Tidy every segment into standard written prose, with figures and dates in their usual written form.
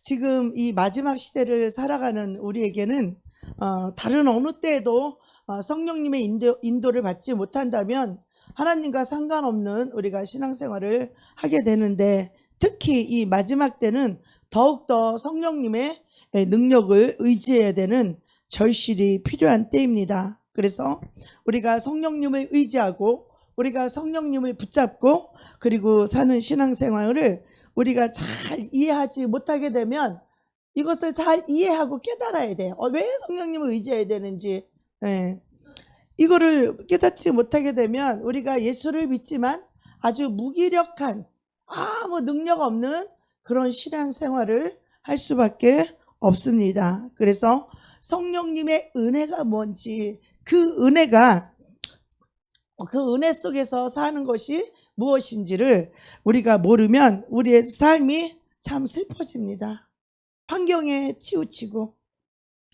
지금 이 마지막 시대를 살아가는 우리에게는 다른 어느 때에도 성령님의 인도를 받지 못한다면 하나님과 상관없는 우리가 신앙생활을 하게 되는데, 특히 이 마지막 때는 더욱더 성령님의 능력을 의지해야 되는 절실히 필요한 때입니다. 그래서 우리가 성령님을 의지하고 우리가 성령님을 붙잡고 그리고 사는 신앙생활을 우리가 잘 이해하지 못하게 되면 이것을 잘 이해하고 깨달아야 돼요. 왜 성령님을 의지해야 되는지. 이거를 깨닫지 못하게 되면 우리가 예수를 믿지만 아주 무기력한, 아무 능력 없는 그런 신앙생활을 할 수밖에 없습니다. 그래서 성령님의 은혜가 뭔지, 그 은혜 속에서 사는 것이 무엇인지를 우리가 모르면 우리의 삶이 참 슬퍼집니다. 환경에 치우치고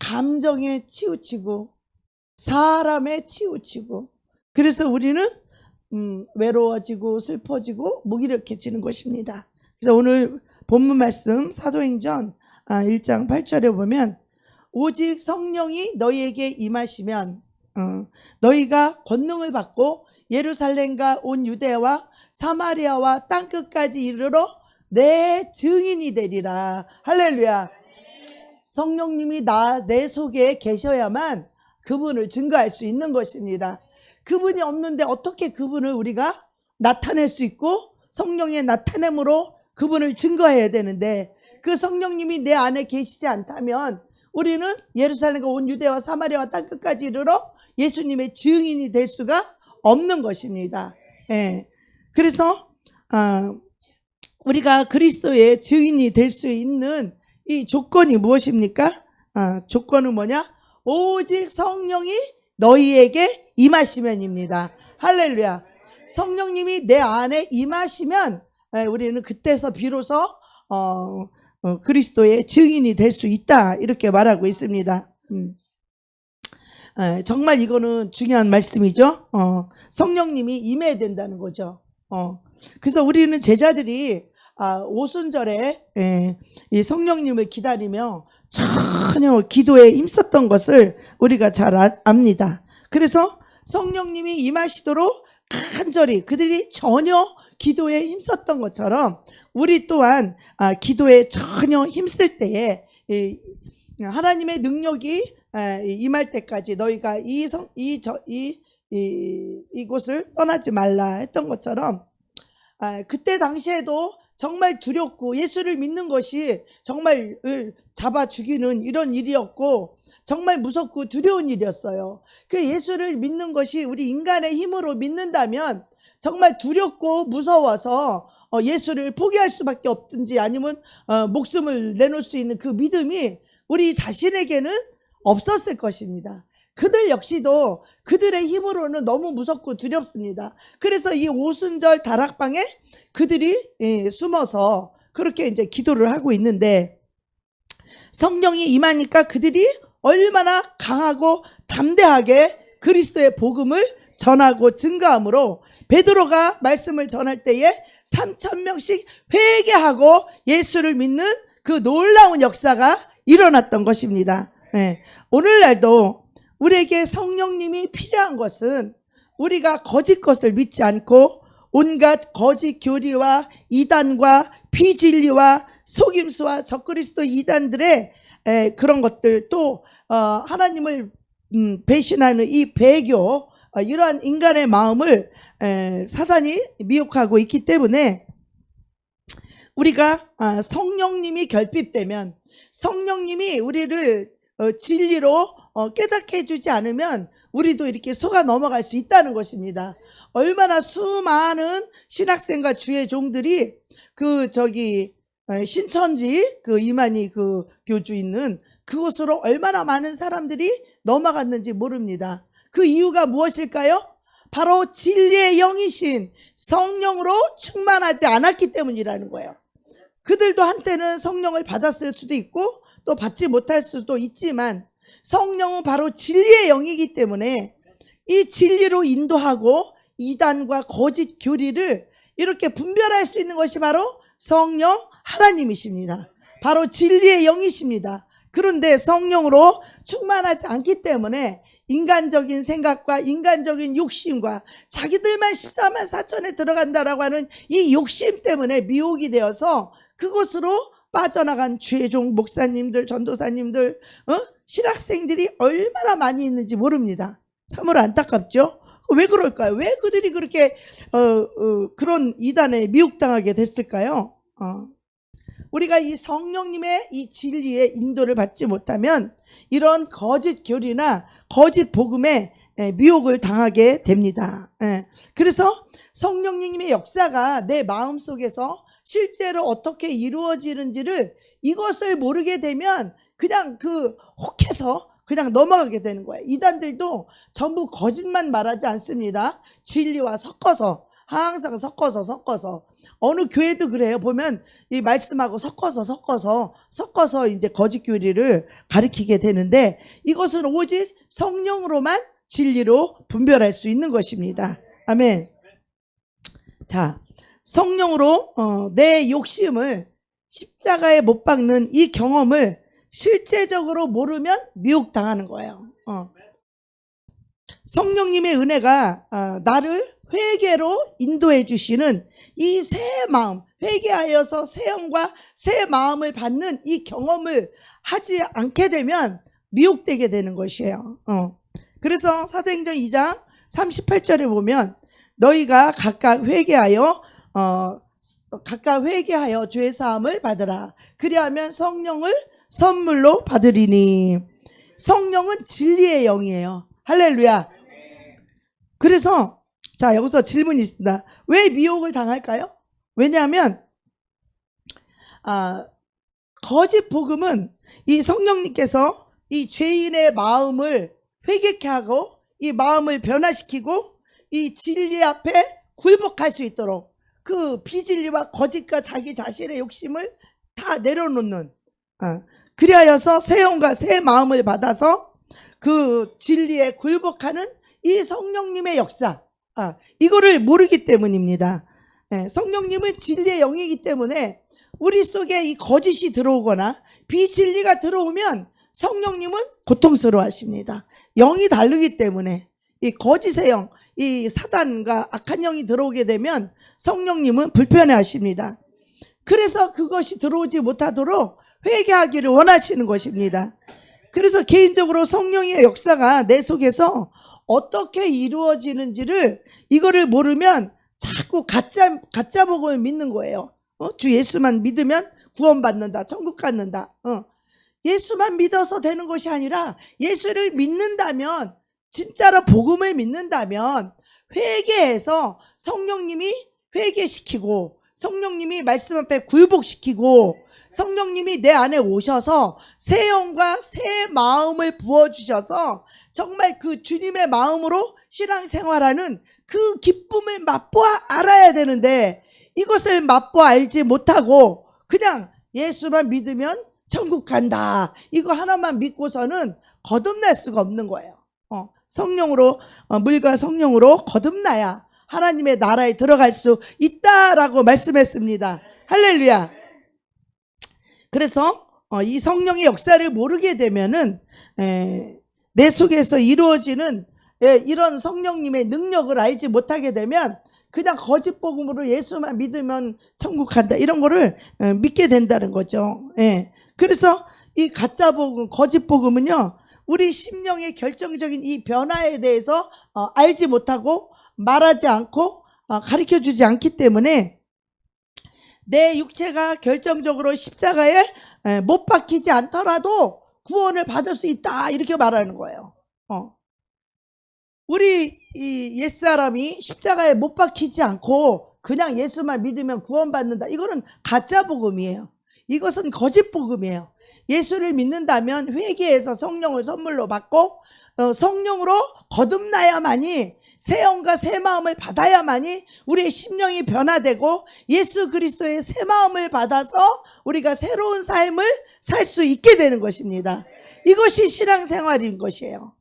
감정에 치우치고 사람에 치우치고, 그래서 우리는 외로워지고 슬퍼지고 무기력해지는 것입니다. 그래서 오늘 본문 말씀 사도행전 1장 8절에 보면, 오직 성령이 너희에게 임하시면 너희가 권능을 받고 예루살렘과 온 유대와 사마리아와 땅끝까지 이르러 내 증인이 되리라. 할렐루야. 성령님이 내 속에 계셔야만 그분을 증거할 수 있는 것입니다. 그분이 없는데 어떻게 그분을 우리가 나타낼 수 있고, 성령의 나타냄으로 그분을 증거해야 되는데, 그 성령님이 내 안에 계시지 않다면 우리는 예루살렘과 온 유대와 사마리아와 땅끝까지 이르러 예수님의 증인이 될 수가 없는 것입니다. 그래서 우리가 그리스도의 증인이 될 수 있는 이 조건이 무엇입니까? 조건은 뭐냐? 오직 성령이 너희에게 임하시면입니다. 할렐루야. 성령님이 내 안에 임하시면 우리는 그때서 비로소 그리스도의 증인이 될 수 있다, 이렇게 말하고 있습니다. 정말 이거는 중요한 말씀이죠. 성령님이 임해야 된다는 거죠. 그래서 우리는 제자들이 오순절에 이 성령님을 기다리며 전혀 기도에 힘썼던 것을 우리가 잘 압니다. 그래서 성령님이 임하시도록 간절히 그들이 전혀 기도에 힘썼던 것처럼 우리 또한 기도에 전혀 힘쓸 때에 하나님의 능력이 임할 때까지 너희가 이곳을 떠나지 말라 했던 것처럼, 그때 당시에도 정말 두렵고 예수를 믿는 것이 정말 잡아 죽이는 이런 일이었고 정말 무섭고 두려운 일이었어요. 그 예수를 믿는 것이 우리 인간의 힘으로 믿는다면 정말 두렵고 무서워서 예수를 포기할 수밖에 없든지 아니면 목숨을 내놓을 수 있는 그 믿음이 우리 자신에게는 없었을 것입니다. 그들 역시도 그들의 힘으로는 너무 무섭고 두렵습니다. 그래서 이 오순절 다락방에 그들이 숨어서 그렇게 이제 기도를 하고 있는데, 성령이 임하니까 그들이 얼마나 강하고 담대하게 그리스도의 복음을 전하고 증거함으로 베드로가 말씀을 전할 때에 3,000명씩 회개하고 예수를 믿는 그 놀라운 역사가 일어났던 것입니다. 오늘날도 우리에게 성령님이 필요한 것은 우리가 거짓 것을 믿지 않고 온갖 거짓 교리와 이단과 비진리와 속임수와 적그리스도 이단들의 그런 것들, 또 하나님을 배신하는 이 배교, 이러한 인간의 마음을 사단이 미혹하고 있기 때문에 우리가 성령님이 결핍되면, 성령님이 우리를 진리로 깨닫게 해주지 않으면 우리도 이렇게 속아 넘어갈 수 있다는 것입니다. 얼마나 수많은 신학생과 주의 종들이 신천지 이만희 교주 있는 그곳으로 얼마나 많은 사람들이 넘어갔는지 모릅니다. 그 이유가 무엇일까요? 바로 진리의 영이신 성령으로 충만하지 않았기 때문이라는 거예요. 그들도 한때는 성령을 받았을 수도 있고 또 받지 못할 수도 있지만, 성령은 바로 진리의 영이기 때문에 이 진리로 인도하고 이단과 거짓 교리를 이렇게 분별할 수 있는 것이 바로 성령 하나님이십니다. 바로 진리의 영이십니다. 그런데 성령으로 충만하지 않기 때문에 인간적인 생각과 인간적인 욕심과 자기들만 14만 4천에 들어간다라고 하는 이 욕심 때문에 미혹이 되어서 그곳으로 빠져나간 주의종 목사님들, 전도사님들, 신학생들이 얼마나 많이 있는지 모릅니다. 참으로 안타깝죠? 왜 그럴까요? 왜 그들이 그렇게 그런 이단에 미혹당하게 됐을까요? 우리가 이 성령님의 이 진리의 인도를 받지 못하면 이런 거짓 교리나 거짓 복음에 미혹을 당하게 됩니다. 그래서 성령님의 역사가 내 마음속에서 실제로 어떻게 이루어지는지를 이것을 모르게 되면 그냥 혹해서 그냥 넘어가게 되는 거예요. 이단들도 전부 거짓만 말하지 않습니다. 진리와 섞어서, 항상 섞어서 어느 교회도 그래요. 보면 이 말씀하고 섞어서 이제 거짓 교리를 가리키게 되는데 이것은 오직 성령으로만 진리로 분별할 수 있는 것입니다. 아멘. 자, 성령으로 내 욕심을 십자가에 못 박는 이 경험을 실제적으로 모르면 미혹당하는 거예요. 성령님의 은혜가 나를 회개로 인도해 주시는 이 새 마음, 회개하여서 새 영과 새 마음을 받는 이 경험을 하지 않게 되면 미혹되게 되는 것이에요. 그래서 사도행전 2장 38절에 보면 너희가 각각 회개하여 죄 사함을 받으라. 그리하면 성령을 선물로 받으리니. 성령은 진리의 영이에요. 할렐루야. 그래서 자, 여기서 질문이 있습니다. 왜 미혹을 당할까요? 왜냐하면 거짓 복음은 이 성령님께서 이 죄인의 마음을 회개케 하고 이 마음을 변화시키고 이 진리 앞에 굴복할 수 있도록 그 비진리와 거짓과 자기 자신의 욕심을 다 내려놓는, 그리하여서 새 영과 새 마음을 받아서 그 진리에 굴복하는 이 성령님의 역사, 이거를 모르기 때문입니다. 성령님은 진리의 영이기 때문에 우리 속에 이 거짓이 들어오거나 비진리가 들어오면 성령님은 고통스러워 하십니다. 영이 다르기 때문에 이 거짓의 영, 이 사단과 악한 영이 들어오게 되면 성령님은 불편해 하십니다. 그래서 그것이 들어오지 못하도록 회개하기를 원하시는 것입니다. 그래서 개인적으로 성령의 역사가 내 속에서 어떻게 이루어지는지를 이거를 모르면 자꾸 가짜 복음을 믿는 거예요. 주 예수만 믿으면 구원받는다, 천국 갖는다. 예수만 믿어서 되는 것이 아니라 예수를 믿는다면, 진짜로 복음을 믿는다면 회개해서 성령님이 회개시키고 성령님이 말씀 앞에 굴복시키고 성령님이 내 안에 오셔서 새 영과 새 마음을 부어주셔서 정말 그 주님의 마음으로 신앙생활하는 그 기쁨을 맛보아 알아야 되는데, 이것을 맛보아 알지 못하고 그냥 예수만 믿으면 천국 간다, 이거 하나만 믿고서는 거듭날 수가 없는 거예요. 성령으로, 물과 성령으로 거듭나야 하나님의 나라에 들어갈 수 있다라고 말씀했습니다. 할렐루야. 그래서 이 성령의 역사를 모르게 되면은 내 속에서 이루어지는 이런 성령님의 능력을 알지 못하게 되면 그냥 거짓 복음으로 예수만 믿으면 천국 간다, 이런 거를 믿게 된다는 거죠. 그래서 이 가짜 복음, 거짓 복음은요, 우리 심령의 결정적인 이 변화에 대해서 알지 못하고 말하지 않고 가르쳐주지 않기 때문에 내 육체가 결정적으로 십자가에 못 박히지 않더라도 구원을 받을 수 있다, 이렇게 말하는 거예요. 우리 이 옛사람이 십자가에 못 박히지 않고 그냥 예수만 믿으면 구원받는다, 이거는 가짜 복음이에요. 이것은 거짓 복음이에요. 예수를 믿는다면 회개해서 성령을 선물로 받고 성령으로 거듭나야만이, 새 영과 새 마음을 받아야만이 우리의 심령이 변화되고 예수 그리스도의 새 마음을 받아서 우리가 새로운 삶을 살 수 있게 되는 것입니다. 이것이 신앙생활인 것이에요.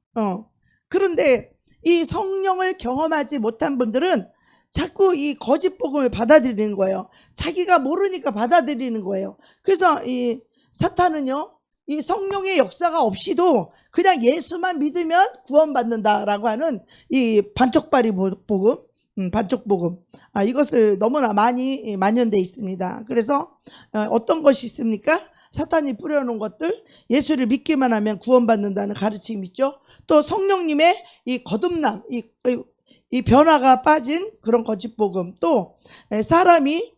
그런데 이 성령을 경험하지 못한 분들은 자꾸 이 거짓 복음을 받아들이는 거예요. 자기가 모르니까 받아들이는 거예요. 그래서 이 사탄은요, 이 성령의 역사가 없이도 그냥 예수만 믿으면 구원받는다라고 하는 이 반쪽짜리 복음, 반쪽복음, 이것을 너무나 많이 만연돼 있습니다. 그래서 어떤 것이 있습니까? 사탄이 뿌려놓은 것들, 예수를 믿기만 하면 구원받는다는 가르침이 있죠. 또 성령님의 이 거듭남, 이 변화가 빠진 그런 거짓복음, 또 사람이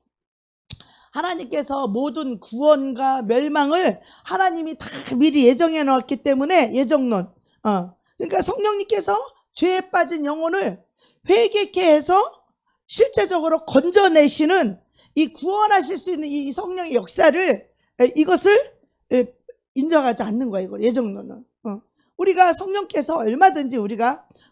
하나님께서 모든 구원과 멸망을 하나님이 다 미리 예정해 놓았기 때문에 예정론. 그러니까 성령님께서 죄에 빠진 영혼을 회개케 해서 실제적으로 건져내시는 이 구원하실 수 있는 이 성령의 역사를, 이것을 인정하지 않는 거예요. 이걸 예정론은. 우리가 성령께서 얼마든지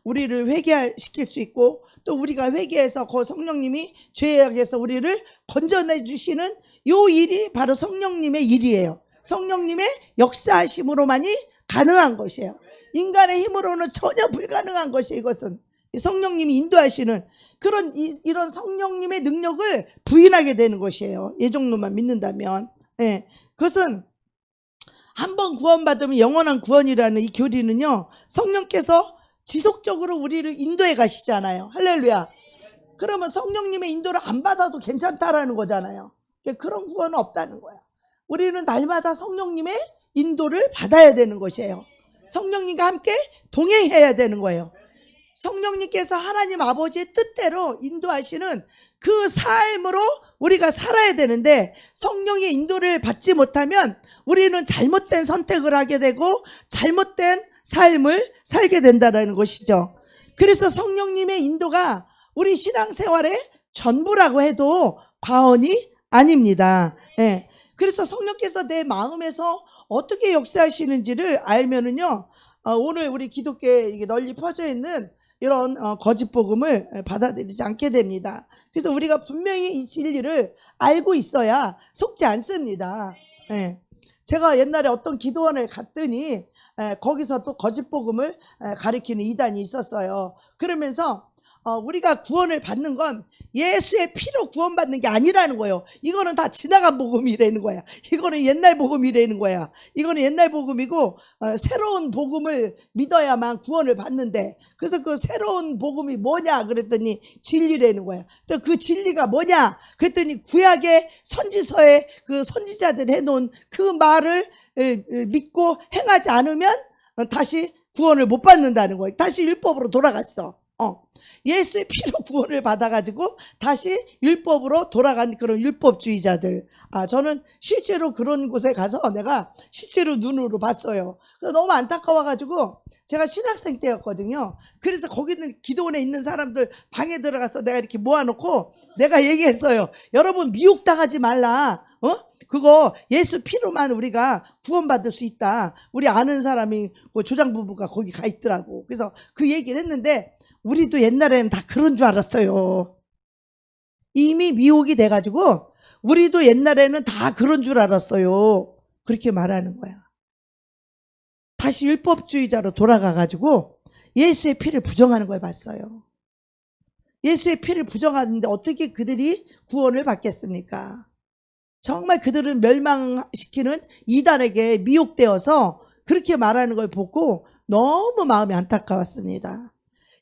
우리를 회개시킬 수 있고, 또 우리가 회개해서 그 성령님이 죄악에서 우리를 건져내 주시는 요 일이 바로 성령님의 일이에요. 성령님의 역사하심으로만이 가능한 것이에요. 인간의 힘으로는 전혀 불가능한 것이에요. 이것은 성령님이 인도하시는 그런 이런 성령님의 능력을 부인하게 되는 것이에요. 예정론만 믿는다면. 그것은 한번 구원받으면 영원한 구원이라는 이 교리는요, 성령께서 지속적으로 우리를 인도해 가시잖아요. 할렐루야. 그러면 성령님의 인도를 안 받아도 괜찮다라는 거잖아요. 그런 구원은 없다는 거야. 우리는 날마다 성령님의 인도를 받아야 되는 것이에요. 성령님과 함께 동행해야 되는 거예요. 성령님께서 하나님 아버지의 뜻대로 인도하시는 그 삶으로 우리가 살아야 되는데, 성령의 인도를 받지 못하면 우리는 잘못된 선택을 하게 되고 잘못된 삶을 살게 된다는 것이죠. 그래서 성령님의 인도가 우리 신앙생활의 전부라고 해도 과언이 아닙니다. 그래서 성령께서 내 마음에서 어떻게 역사하시는지를 알면은요, 오늘 우리 기독교에 널리 퍼져 있는 이런 거짓 복음을 받아들이지 않게 됩니다. 그래서 우리가 분명히 이 진리를 알고 있어야 속지 않습니다. 제가 옛날에 어떤 기도원에 갔더니 거기서 또 거짓 복음을 가리키는 이단이 있었어요. 그러면서 우리가 구원을 받는 건 예수의 피로 구원받는 게 아니라는 거예요. 이거는 다 지나간 복음이라는 거야. 이거는 옛날 복음이라는 거야. 이거는 옛날 복음이고 새로운 복음을 믿어야만 구원을 받는데, 그래서 그 새로운 복음이 뭐냐 그랬더니 진리라는 거야. 또 그 진리가 뭐냐 그랬더니 구약의 선지서에 그 선지자들 해놓은 그 말을 믿고 행하지 않으면 다시 구원을 못 받는다는 거예요. 다시 율법으로 돌아갔어. 예수의 피로 구원을 받아가지고 다시 율법으로 돌아간 그런 율법주의자들. 저는 실제로 그런 곳에 가서 내가 실제로 눈으로 봤어요. 그래서 너무 안타까워가지고, 제가 신학생 때였거든요. 그래서 거기는 기도원에 있는 사람들 방에 들어가서 내가 이렇게 모아놓고 내가 얘기했어요. 여러분, 미혹당하지 말라. 그거 예수 피로만 우리가 구원받을 수 있다. 우리 아는 사람이 조장 부부가 거기 가 있더라고. 그래서 그 얘기를 했는데, 우리도 옛날에는 다 그런 줄 알았어요. 이미 미혹이 돼가지고 우리도 옛날에는 다 그런 줄 알았어요. 그렇게 말하는 거야. 다시 율법주의자로 돌아가가지고 예수의 피를 부정하는 걸 봤어요. 예수의 피를 부정하는데 어떻게 그들이 구원을 받겠습니까? 정말 그들은 멸망시키는 이단에게 미혹되어서 그렇게 말하는 걸 보고 너무 마음이 안타까웠습니다.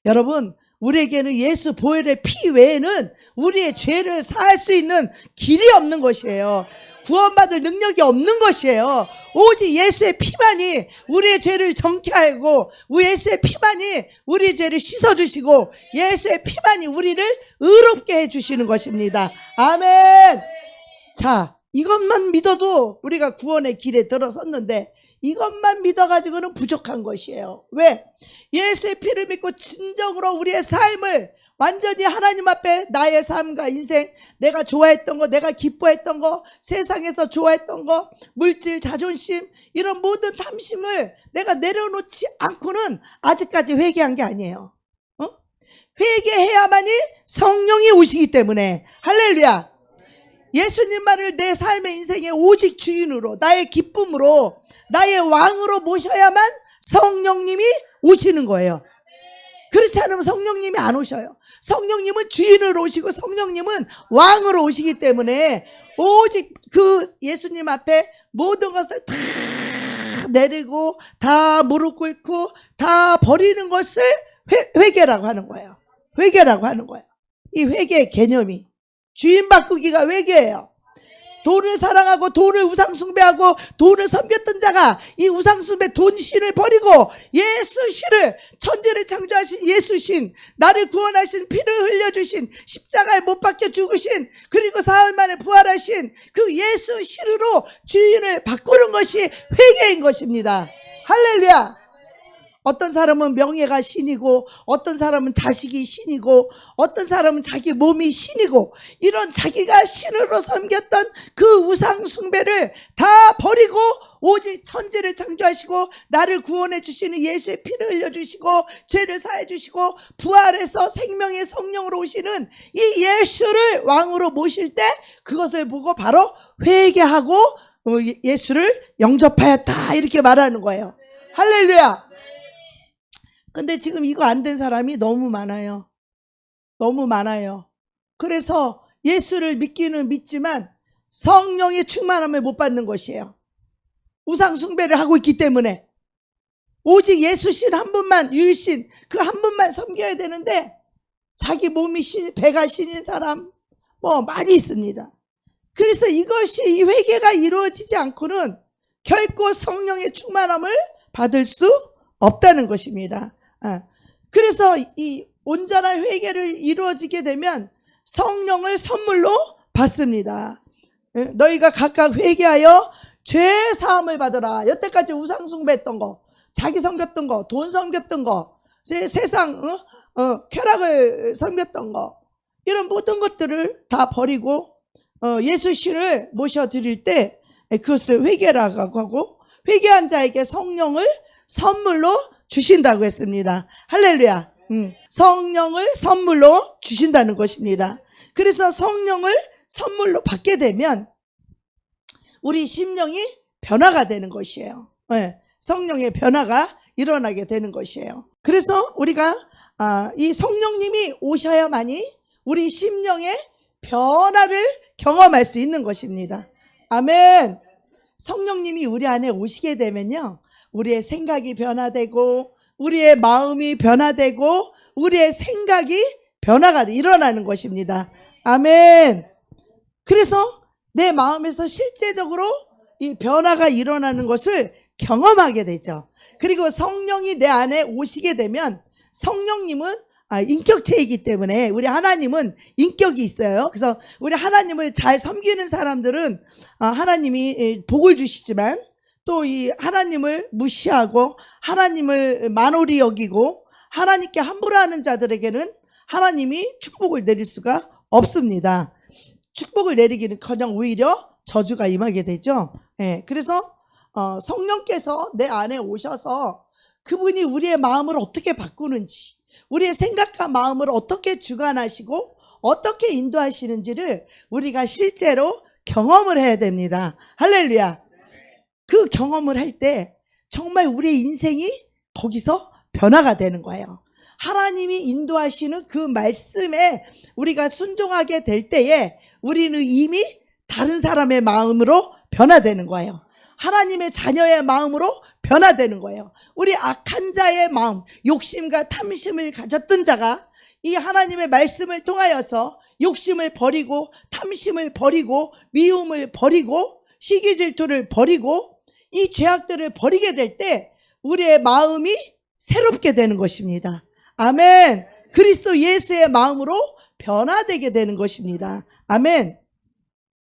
여러분, 우리에게는 예수 보혈의 피 외에는 우리의 죄를 사할 수 있는 길이 없는 것이에요. 구원받을 능력이 없는 것이에요. 오직 예수의 피만이 우리의 죄를 정케하고, 예수의 피만이 우리의 죄를 씻어주시고, 예수의 피만이 우리를 의롭게 해주시는 것입니다. 아멘. 자, 이것만 믿어도 우리가 구원의 길에 들어섰는데, 이것만 믿어가지고는 부족한 것이에요. 왜? 예수의 피를 믿고 진정으로 우리의 삶을 완전히 하나님 앞에 나의 삶과 인생, 내가 좋아했던 거, 내가 기뻐했던 거, 세상에서 좋아했던 거, 물질, 자존심, 이런 모든 탐심을 내가 내려놓지 않고는 아직까지 회개한 게 아니에요. 회개해야만이 성령이 오시기 때문에. 할렐루야. 예수님만을 내 삶의 인생의 오직 주인으로, 나의 기쁨으로, 나의 왕으로 모셔야만 성령님이 오시는 거예요. 그렇지 않으면 성령님이 안 오셔요. 성령님은 주인으로 오시고 성령님은 왕으로 오시기 때문에 오직 그 예수님 앞에 모든 것을 다 내리고 다 무릎 꿇고 다 버리는 것을 회개라고 하는 거예요. 회개라고 하는 거예요. 이 회개의 개념이 주인 바꾸기가 회개예요. 돈을 사랑하고 돈을 우상숭배하고 돈을 섬겼던 자가 이 우상숭배 돈신을 버리고 예수신을, 천지를 창조하신 예수신, 나를 구원하신, 피를 흘려주신, 십자가에 못 박혀 죽으신, 그리고 사흘 만에 부활하신 그 예수신으로 주인을 바꾸는 것이 회개인 것입니다. 할렐루야. 어떤 사람은 명예가 신이고 어떤 사람은 자식이 신이고 어떤 사람은 자기 몸이 신이고, 이런 자기가 신으로 섬겼던 그 우상 숭배를 다 버리고 오직 천지를 창조하시고 나를 구원해 주시는 예수의 피를 흘려주시고 죄를 사해 주시고 부활해서 생명의 성령으로 오시는 이 예수를 왕으로 모실 때 그것을 보고 바로 회개하고 예수를 영접하였다, 이렇게 말하는 거예요. 할렐루야. 근데 지금 이거 안 된 사람이 너무 많아요. 너무 많아요. 그래서 예수를 믿기는 믿지만 성령의 충만함을 못 받는 것이에요. 우상 숭배를 하고 있기 때문에 오직 예수신 한 분만, 유일신 그 한 분만 섬겨야 되는데 자기 몸이 배가 신인 사람 많이 있습니다. 그래서 이것이, 이 회개가 이루어지지 않고는 결코 성령의 충만함을 받을 수 없다는 것입니다. 그래서 이 온전한 회개를 이루어지게 되면 성령을 선물로 받습니다. 너희가 각각 회개하여 죄 사함을 받으라. 여태까지 우상 숭배했던 거, 자기 섬겼던 거, 돈 섬겼던 거, 세상 쾌락을 섬겼던 거, 이런 모든 것들을 다 버리고 예수신을 모셔드릴 때 그것을 회개라고 하고, 회개한 자에게 성령을 선물로 주신다고 했습니다. 할렐루야. 성령을 선물로 주신다는 것입니다. 그래서 성령을 선물로 받게 되면 우리 심령이 변화가 되는 것이에요. 성령의 변화가 일어나게 되는 것이에요. 그래서 우리가 이 성령님이 오셔야만이 우리 심령의 변화를 경험할 수 있는 것입니다. 아멘. 성령님이 우리 안에 오시게 되면요, 우리의 생각이 변화되고 우리의 마음이 변화되고 우리의 생각이 변화가 일어나는 것입니다. 아멘. 그래서 내 마음에서 실제적으로 이 변화가 일어나는 것을 경험하게 되죠. 그리고 성령이 내 안에 오시게 되면, 성령님은 인격체이기 때문에 우리 하나님은 인격이 있어요. 그래서 우리 하나님을 잘 섬기는 사람들은 하나님이 복을 주시지만, 또 이 하나님을 무시하고 하나님을 만홀히 여기고 하나님께 함부로 하는 자들에게는 하나님이 축복을 내릴 수가 없습니다. 축복을 내리기는커녕 오히려 저주가 임하게 되죠. 그래서 성령께서 내 안에 오셔서 그분이 우리의 마음을 어떻게 바꾸는지, 우리의 생각과 마음을 어떻게 주관하시고 어떻게 인도하시는지를 우리가 실제로 경험을 해야 됩니다. 할렐루야. 그 경험을 할 때 정말 우리의 인생이 거기서 변화가 되는 거예요. 하나님이 인도하시는 그 말씀에 우리가 순종하게 될 때에 우리는 이미 다른 사람의 마음으로 변화되는 거예요. 하나님의 자녀의 마음으로 변화되는 거예요. 우리 악한 자의 마음, 욕심과 탐심을 가졌던 자가 이 하나님의 말씀을 통하여서 욕심을 버리고 탐심을 버리고 미움을 버리고 시기 질투를 버리고 이 죄악들을 버리게 될 때 우리의 마음이 새롭게 되는 것입니다. 아멘. 그리스도 예수의 마음으로 변화되게 되는 것입니다. 아멘.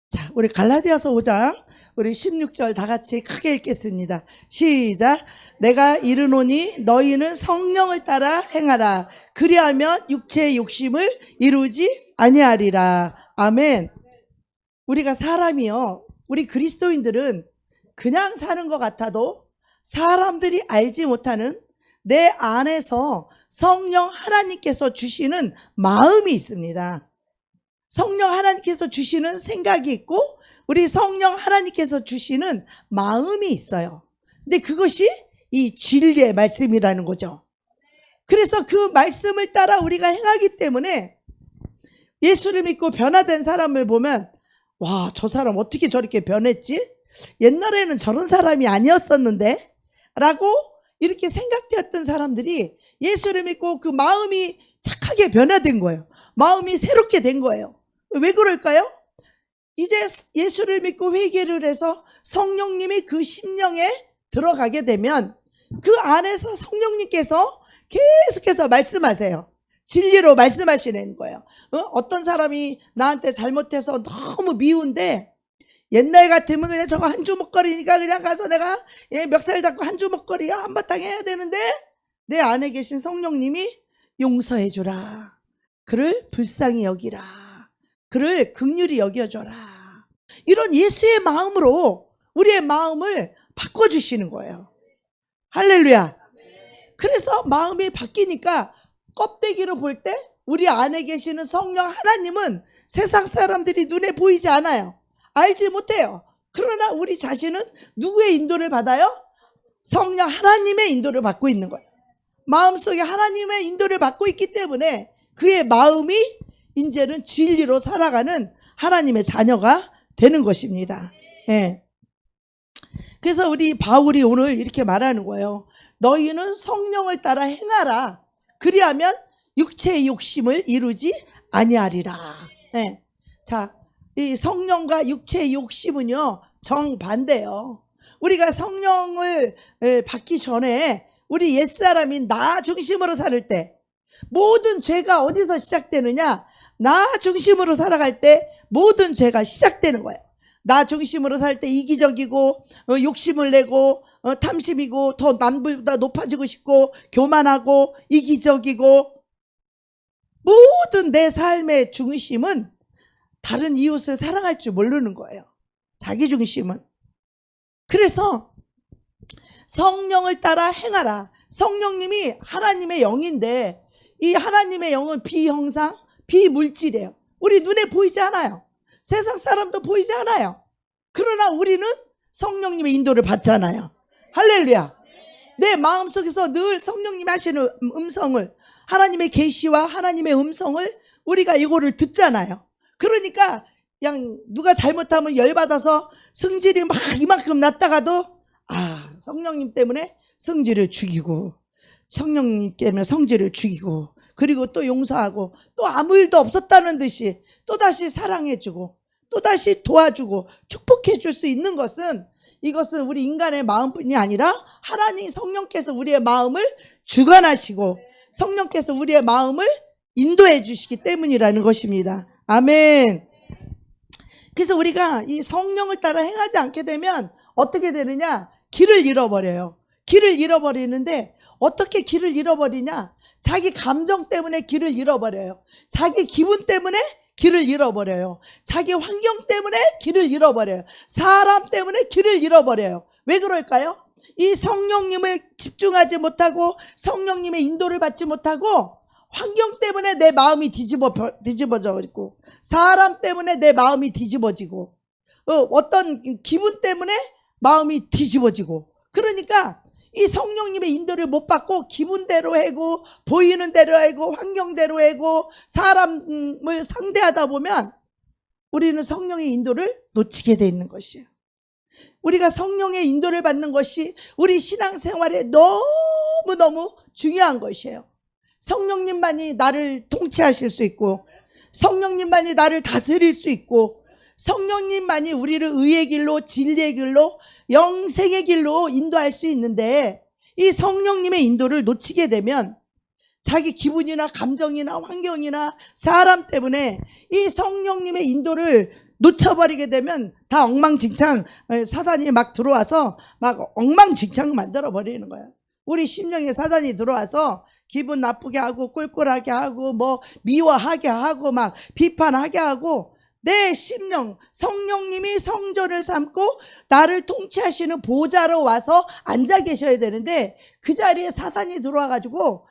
자, 우리 갈라디아서 5장 우리 16절 다 같이 크게 읽겠습니다. 시작. 내가 이르노니 너희는 성령을 따라 행하라. 그리하면 육체의 욕심을 이루지 아니하리라. 아멘. 우리가 사람이요, 우리 그리스도인들은 그냥 사는 것 같아도 사람들이 알지 못하는 내 안에서 성령 하나님께서 주시는 마음이 있습니다. 성령 하나님께서 주시는 생각이 있고 우리 성령 하나님께서 주시는 마음이 있어요. 근데 그것이 이 진리의 말씀이라는 거죠. 그래서 그 말씀을 따라 우리가 행하기 때문에 예수를 믿고 변화된 사람을 보면 와, 저 사람 어떻게 저렇게 변했지? 옛날에는 저런 사람이 아니었었는데? 라고 이렇게 생각되었던 사람들이 예수를 믿고 그 마음이 착하게 변화된 거예요. 마음이 새롭게 된 거예요. 왜 그럴까요? 이제 예수를 믿고 회개를 해서 성령님이 그 심령에 들어가게 되면 그 안에서 성령님께서 계속해서 말씀하세요. 진리로 말씀하시는 거예요. 어떤 사람이 나한테 잘못해서 너무 미운데 옛날 같으면 그냥 저거 한 주먹거리니까 그냥 가서 내가 멱살 잡고 한 주먹거리 한바탕 해야 되는데 내 안에 계신 성령님이 용서해 주라. 그를 불쌍히 여기라. 그를 긍휼히 여겨줘라. 이런 예수의 마음으로 우리의 마음을 바꿔주시는 거예요. 할렐루야. 그래서 마음이 바뀌니까 껍데기로 볼 때 우리 안에 계시는 성령 하나님은 세상 사람들이 눈에 보이지 않아요. 알지 못해요. 그러나 우리 자신은 누구의 인도를 받아요? 성령 하나님의 인도를 받고 있는 거예요. 마음속에 하나님의 인도를 받고 있기 때문에 그의 마음이 이제는 진리로 살아가는 하나님의 자녀가 되는 것입니다. 예. 그래서 우리 바울이 오늘 이렇게 말하는 거예요. 너희는 성령을 따라 행하라. 그리하면 육체의 욕심을 이루지 아니하리라. 예. 자, 이 성령과 육체의 욕심은요, 정반대예요. 우리가 성령을 받기 전에 우리 옛사람인 나 중심으로 살 때 모든 죄가 어디서 시작되느냐? 나 중심으로 살아갈 때 모든 죄가 시작되는 거예요. 나 중심으로 살 때 이기적이고 욕심을 내고 탐심이고 더 남보다 높아지고 싶고 교만하고 이기적이고 모든 내 삶의 중심은 다른 이웃을 사랑할 줄 모르는 거예요. 자기 중심은. 그래서 성령을 따라 행하라. 성령님이 하나님의 영인데 이 하나님의 영은 비형상, 비물질이에요. 우리 눈에 보이지 않아요. 세상 사람도 보이지 않아요. 그러나 우리는 성령님의 인도를 받잖아요. 할렐루야. 내 마음속에서 늘 성령님이 하시는 음성을, 하나님의 계시와 하나님의 음성을 우리가 이거를 듣잖아요. 그러니까 그냥 누가 잘못하면 열받아서 성질이 막 이만큼 났다가도 성령님 때문에 성질을 죽이고 성령님 때문에 성질을 죽이고 그리고 또 용서하고 또 아무 일도 없었다는 듯이 또다시 사랑해주고 또다시 도와주고 축복해 줄 수 있는 것은 이것은 우리 인간의 마음뿐이 아니라 하나님 성령께서 우리의 마음을 주관하시고 성령께서 우리의 마음을 인도해 주시기 때문이라는 것입니다. 아멘. 그래서 우리가 이 성령을 따라 행하지 않게 되면 어떻게 되느냐? 길을 잃어버려요. 길을 잃어버리는데 어떻게 길을 잃어버리냐? 자기 감정 때문에 길을 잃어버려요. 자기 기분 때문에 길을 잃어버려요. 자기 환경 때문에 길을 잃어버려요. 사람 때문에 길을 잃어버려요. 왜 그럴까요? 이 성령님을 집중하지 못하고 성령님의 인도를 받지 못하고 환경 때문에 내 마음이 뒤집어져 있고 사람 때문에 내 마음이 뒤집어지고 어떤 기분 때문에 마음이 뒤집어지고 그러니까 이 성령님의 인도를 못 받고 기분대로 하고 보이는 대로 하고 환경대로 하고 사람을 상대하다 보면 우리는 성령의 인도를 놓치게 돼 있는 것이에요. 우리가 성령의 인도를 받는 것이 우리 신앙생활에 너무너무 중요한 것이에요. 성령님만이 나를 통치하실 수 있고 성령님만이 나를 다스릴 수 있고 성령님만이 우리를 의의 길로 진리의 길로 영생의 길로 인도할 수 있는데 이 성령님의 인도를 놓치게 되면 자기 기분이나 감정이나 환경이나 사람 때문에 이 성령님의 인도를 놓쳐버리게 되면 다 엉망진창 사단이 막 들어와서 막 엉망진창 만들어버리는 거예요. 우리 심령에 사단이 들어와서 기분 나쁘게 하고 꿀꿀하게 하고 뭐 미워하게 하고 막 비판하게 하고 내 심령 성령님이 성전을 삼고 나를 통치하시는 보좌로 와서 앉아 계셔야 되는데 그 자리에 사단이 들어와 가지고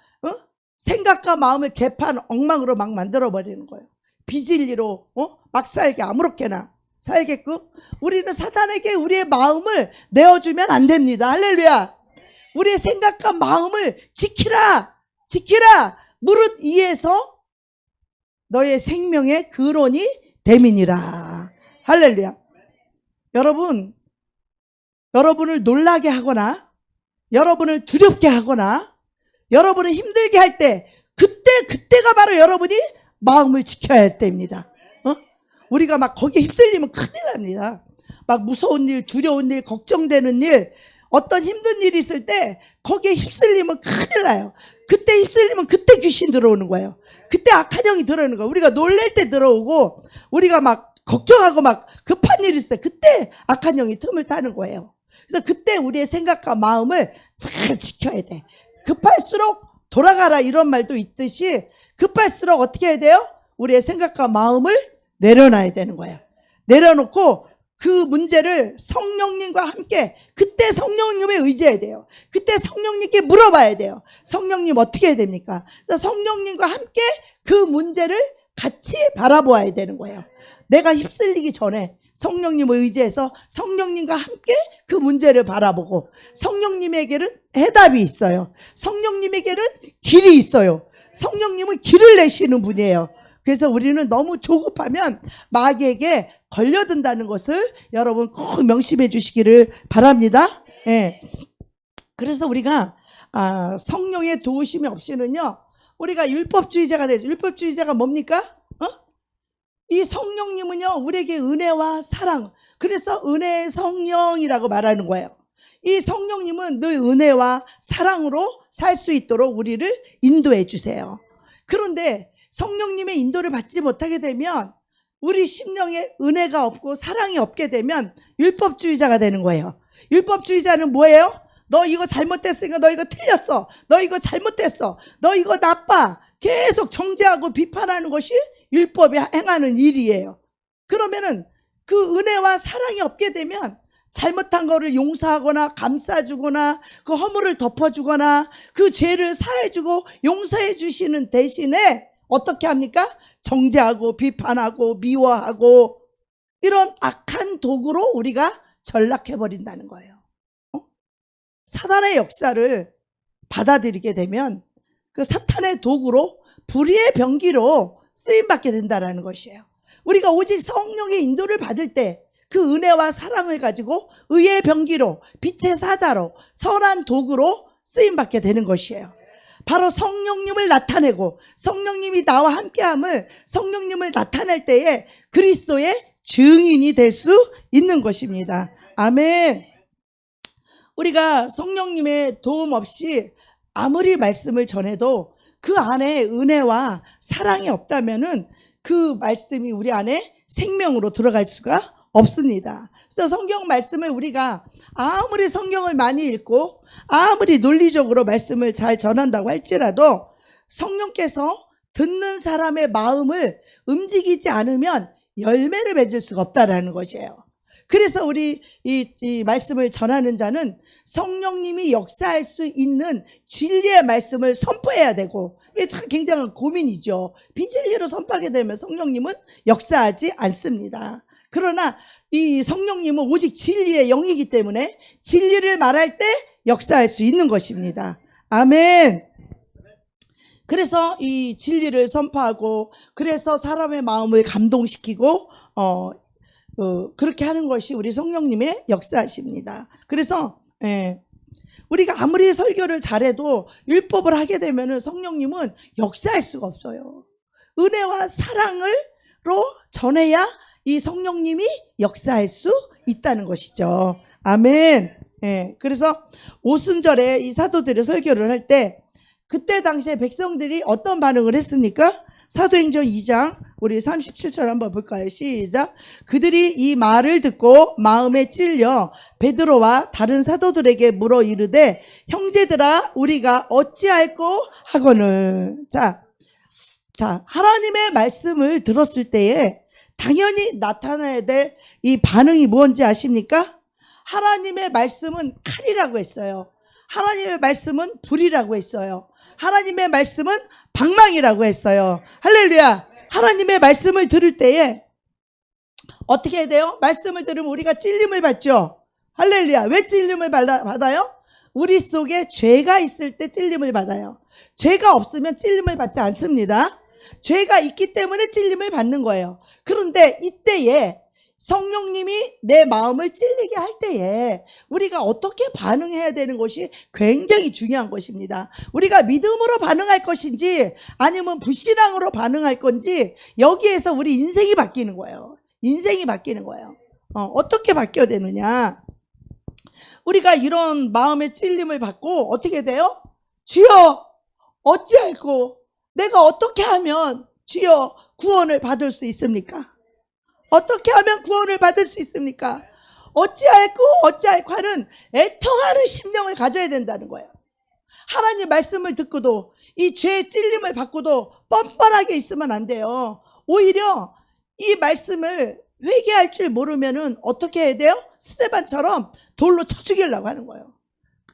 생각과 마음을 개판 엉망으로 막 만들어 버리는 거예요. 비진리로 막 살게 아무렇게나 살게끔 우리는 사단에게 우리의 마음을 내어주면 안 됩니다. 할렐루야. 우리의 생각과 마음을 지키라. 지키라. 무릇 이에서 너의 생명의 근원이 됨이니라. 할렐루야. 여러분, 여러분을 놀라게 하거나 여러분을 두렵게 하거나 여러분을 힘들게 할 때 그때가 바로 여러분이 마음을 지켜야 할 때입니다. 우리가 막 거기에 휩쓸리면 큰일 납니다. 막 무서운 일, 두려운 일, 걱정되는 일, 어떤 힘든 일이 있을 때 거기에 휩쓸리면 큰일 나요. 그때 휩쓸리면 그때 귀신 들어오는 거예요. 그때 악한 영이 들어오는 거예요. 우리가 놀랄 때 들어오고 우리가 막 걱정하고 막 급한 일이 있어요. 그때 악한 영이 틈을 타는 거예요. 그래서 그때 우리의 생각과 마음을 잘 지켜야 돼. 급할수록 돌아가라 이런 말도 있듯이 급할수록 어떻게 해야 돼요? 우리의 생각과 마음을 내려놔야 되는 거예요. 내려놓고 그 문제를 성령님과 함께 그때 성령님에 의지해야 돼요. 그때 성령님께 물어봐야 돼요. 성령님 어떻게 해야 됩니까? 그래서 성령님과 함께 그 문제를 같이 바라보아야 되는 거예요. 내가 휩쓸리기 전에 성령님을 의지해서 성령님과 함께 그 문제를 바라보고 성령님에게는 해답이 있어요. 성령님에게는 길이 있어요. 성령님은 길을 내시는 분이에요. 그래서 우리는 너무 조급하면 마귀에게 걸려든다는 것을 여러분 꼭 명심해 주시기를 바랍니다. 예. 그래서 우리가 성령의 도우심이 없이는요, 우리가 율법주의자가 되죠. 율법주의자가 뭡니까? 이 성령님은요, 우리에게 은혜와 사랑, 그래서 은혜의 성령이라고 말하는 거예요. 이 성령님은 늘 은혜와 사랑으로 살 수 있도록 우리를 인도해 주세요. 그런데 성령님의 인도를 받지 못하게 되면 우리 심령에 은혜가 없고 사랑이 없게 되면 율법주의자가 되는 거예요. 율법주의자는 뭐예요? 너 이거 잘못됐으니까 너 이거 틀렸어. 너 이거 잘못됐어. 너 이거 나빠. 계속 정죄하고 비판하는 것이 율법이 행하는 일이에요. 그러면은 그 은혜와 사랑이 없게 되면 잘못한 거를 용서하거나 감싸주거나 그 허물을 덮어주거나 그 죄를 사해주고 용서해 주시는 대신에 어떻게 합니까? 정죄하고 비판하고 미워하고 이런 악한 도구로 우리가 전락해버린다는 거예요. 사단의 역사를 받아들이게 되면 그 사탄의 도구로 불의의 병기로 쓰임받게 된다는 것이에요. 우리가 오직 성령의 인도를 받을 때 그 은혜와 사랑을 가지고 의의 병기로 빛의 사자로 선한 도구로 쓰임받게 되는 것이에요. 바로 성령님을 나타내고 성령님이 나와 함께함을 성령님을 나타낼 때에 그리스도의 증인이 될 수 있는 것입니다. 아멘. 우리가 성령님의 도움 없이 아무리 말씀을 전해도 그 안에 은혜와 사랑이 없다면은 그 말씀이 우리 안에 생명으로 들어갈 수가 없습니다. 그래서 성경 말씀을 우리가 아무리 성경을 많이 읽고 아무리 논리적으로 말씀을 잘 전한다고 할지라도 성령께서 듣는 사람의 마음을 움직이지 않으면 열매를 맺을 수가 없다라는 것이에요. 그래서 우리 이 말씀을 전하는 자는 성령님이 역사할 수 있는 진리의 말씀을 선포해야 되고, 이게 참 굉장한 고민이죠. 비진리로 선포하게 되면 성령님은 역사하지 않습니다. 그러나 이 성령님은 오직 진리의 영이기 때문에 진리를 말할 때 역사할 수 있는 것입니다. 아멘. 그래서 이 진리를 선포하고 그래서 사람의 마음을 감동시키고 그렇게 하는 것이 우리 성령님의 역사십니다. 그래서 우리가 아무리 설교를 잘해도 율법을 하게 되면 성령님은 역사할 수가 없어요. 은혜와 사랑으로 전해야 이 성령님이 역사할 수 있다는 것이죠. 아멘. 그래서 오순절에 이 사도들의 설교를 할 때 그때 당시에 백성들이 어떤 반응을 했습니까? 사도행전 2장 우리 37절 한번 볼까요? 시작. 그들이 이 말을 듣고 마음에 찔려 베드로와 다른 사도들에게 물어 이르되 형제들아 우리가 어찌할꼬 하거늘. 자, 하나님의 말씀을 들었을 때에 당연히 나타나야 될 이 반응이 뭔지 아십니까? 하나님의 말씀은 칼이라고 했어요. 하나님의 말씀은 불이라고 했어요. 하나님의 말씀은 방망이라고 했어요. 할렐루야. 하나님의 말씀을 들을 때에 어떻게 해야 돼요? 말씀을 들으면 우리가 찔림을 받죠. 할렐루야. 왜 찔림을 받아요? 우리 속에 죄가 있을 때 찔림을 받아요. 죄가 없으면 찔림을 받지 않습니다. 죄가 있기 때문에 찔림을 받는 거예요. 그런데 이때에 성령님이 내 마음을 찔리게 할 때에 우리가 어떻게 반응해야 되는 것이 굉장히 중요한 것입니다. 우리가 믿음으로 반응할 것인지 아니면 불신앙으로 반응할 건지 여기에서 우리 인생이 바뀌는 거예요. 인생이 바뀌는 거예요. 어떻게 바뀌어야 되느냐? 우리가 이런 마음의 찔림을 받고 어떻게 돼요? 주여 어찌할꼬 내가 어떻게 하면 주여 구원을 받을 수 있습니까? 어떻게 하면 구원을 받을 수 있습니까? 어찌할꼬 하는 애통하는 심령을 가져야 된다는 거예요. 하나님 말씀을 듣고도 이 죄의 찔림을 받고도 뻔뻔하게 있으면 안 돼요. 오히려 이 말씀을 회개할 줄 모르면은 어떻게 해야 돼요? 스데반처럼 돌로 쳐 죽이려고 하는 거예요.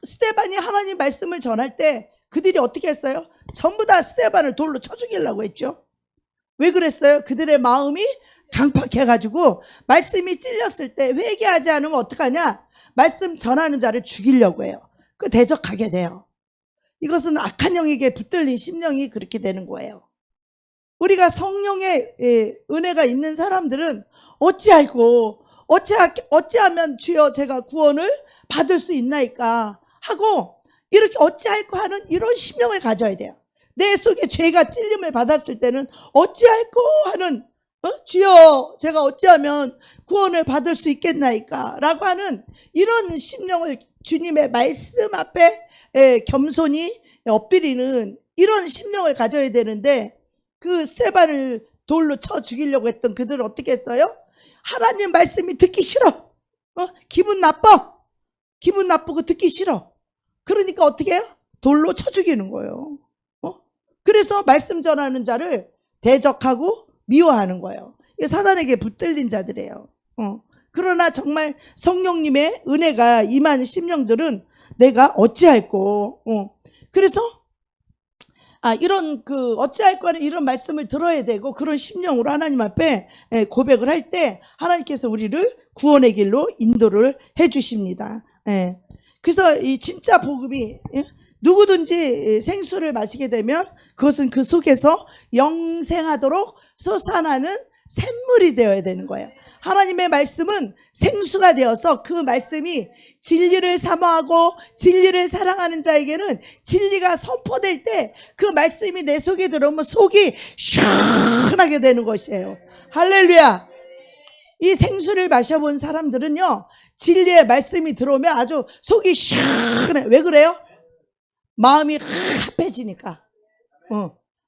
스데반이 하나님 말씀을 전할 때 그들이 어떻게 했어요? 전부 다 스데반을 돌로 쳐 죽이려고 했죠. 왜 그랬어요? 그들의 마음이 강팍해가지고 말씀이 찔렸을 때 회개하지 않으면 어떡하냐? 말씀 전하는 자를 죽이려고 해요. 그 대적하게 돼요. 이것은 악한 영에게 붙들린 심령이 그렇게 되는 거예요. 우리가 성령의 은혜가 있는 사람들은 어찌하면 주여 제가 구원을 받을 수 있나이까 하고 이렇게 어찌할꼬 하는 이런 심령을 가져야 돼요. 내 속에 죄가 찔림을 받았을 때는 어찌할꼬 하는 주여 제가 어찌하면 구원을 받을 수 있겠나이까 라고 하는 이런 심령을 주님의 말씀 앞에 겸손히 엎드리는 이런 심령을 가져야 되는데 그 스데반을 돌로 쳐 죽이려고 했던 그들은 어떻게 했어요? 하나님 말씀이 듣기 싫어. 기분 나쁘고 듣기 싫어. 그러니까 어떻게 해요? 돌로 쳐 죽이는 거예요. 그래서 말씀 전하는 자를 대적하고 미워하는 거예요. 이게 사단에게 붙들린 자들이에요. 그러나 정말 성령님의 은혜가 임한 심령들은 내가 어찌할꼬. 그래서 이런 어찌할꼬 하는 이런 말씀을 들어야 되고 그런 심령으로 하나님 앞에 고백을 할 때 하나님께서 우리를 구원의 길로 인도를 해 주십니다. 그래서 이 진짜 복음이 누구든지 생수를 마시게 되면 그것은 그 속에서 영생하도록 솟아나는 샘물이 되어야 되는 거예요. 하나님의 말씀은 생수가 되어서 그 말씀이 진리를 사모하고 진리를 사랑하는 자에게는 진리가 선포될 때 그 말씀이 내 속에 들어오면 속이 시원하게 되는 것이에요. 할렐루야. 이 생수를 마셔본 사람들은요 진리의 말씀이 들어오면 아주 속이 시원해. 왜 그래요? 마음이 합해지니까.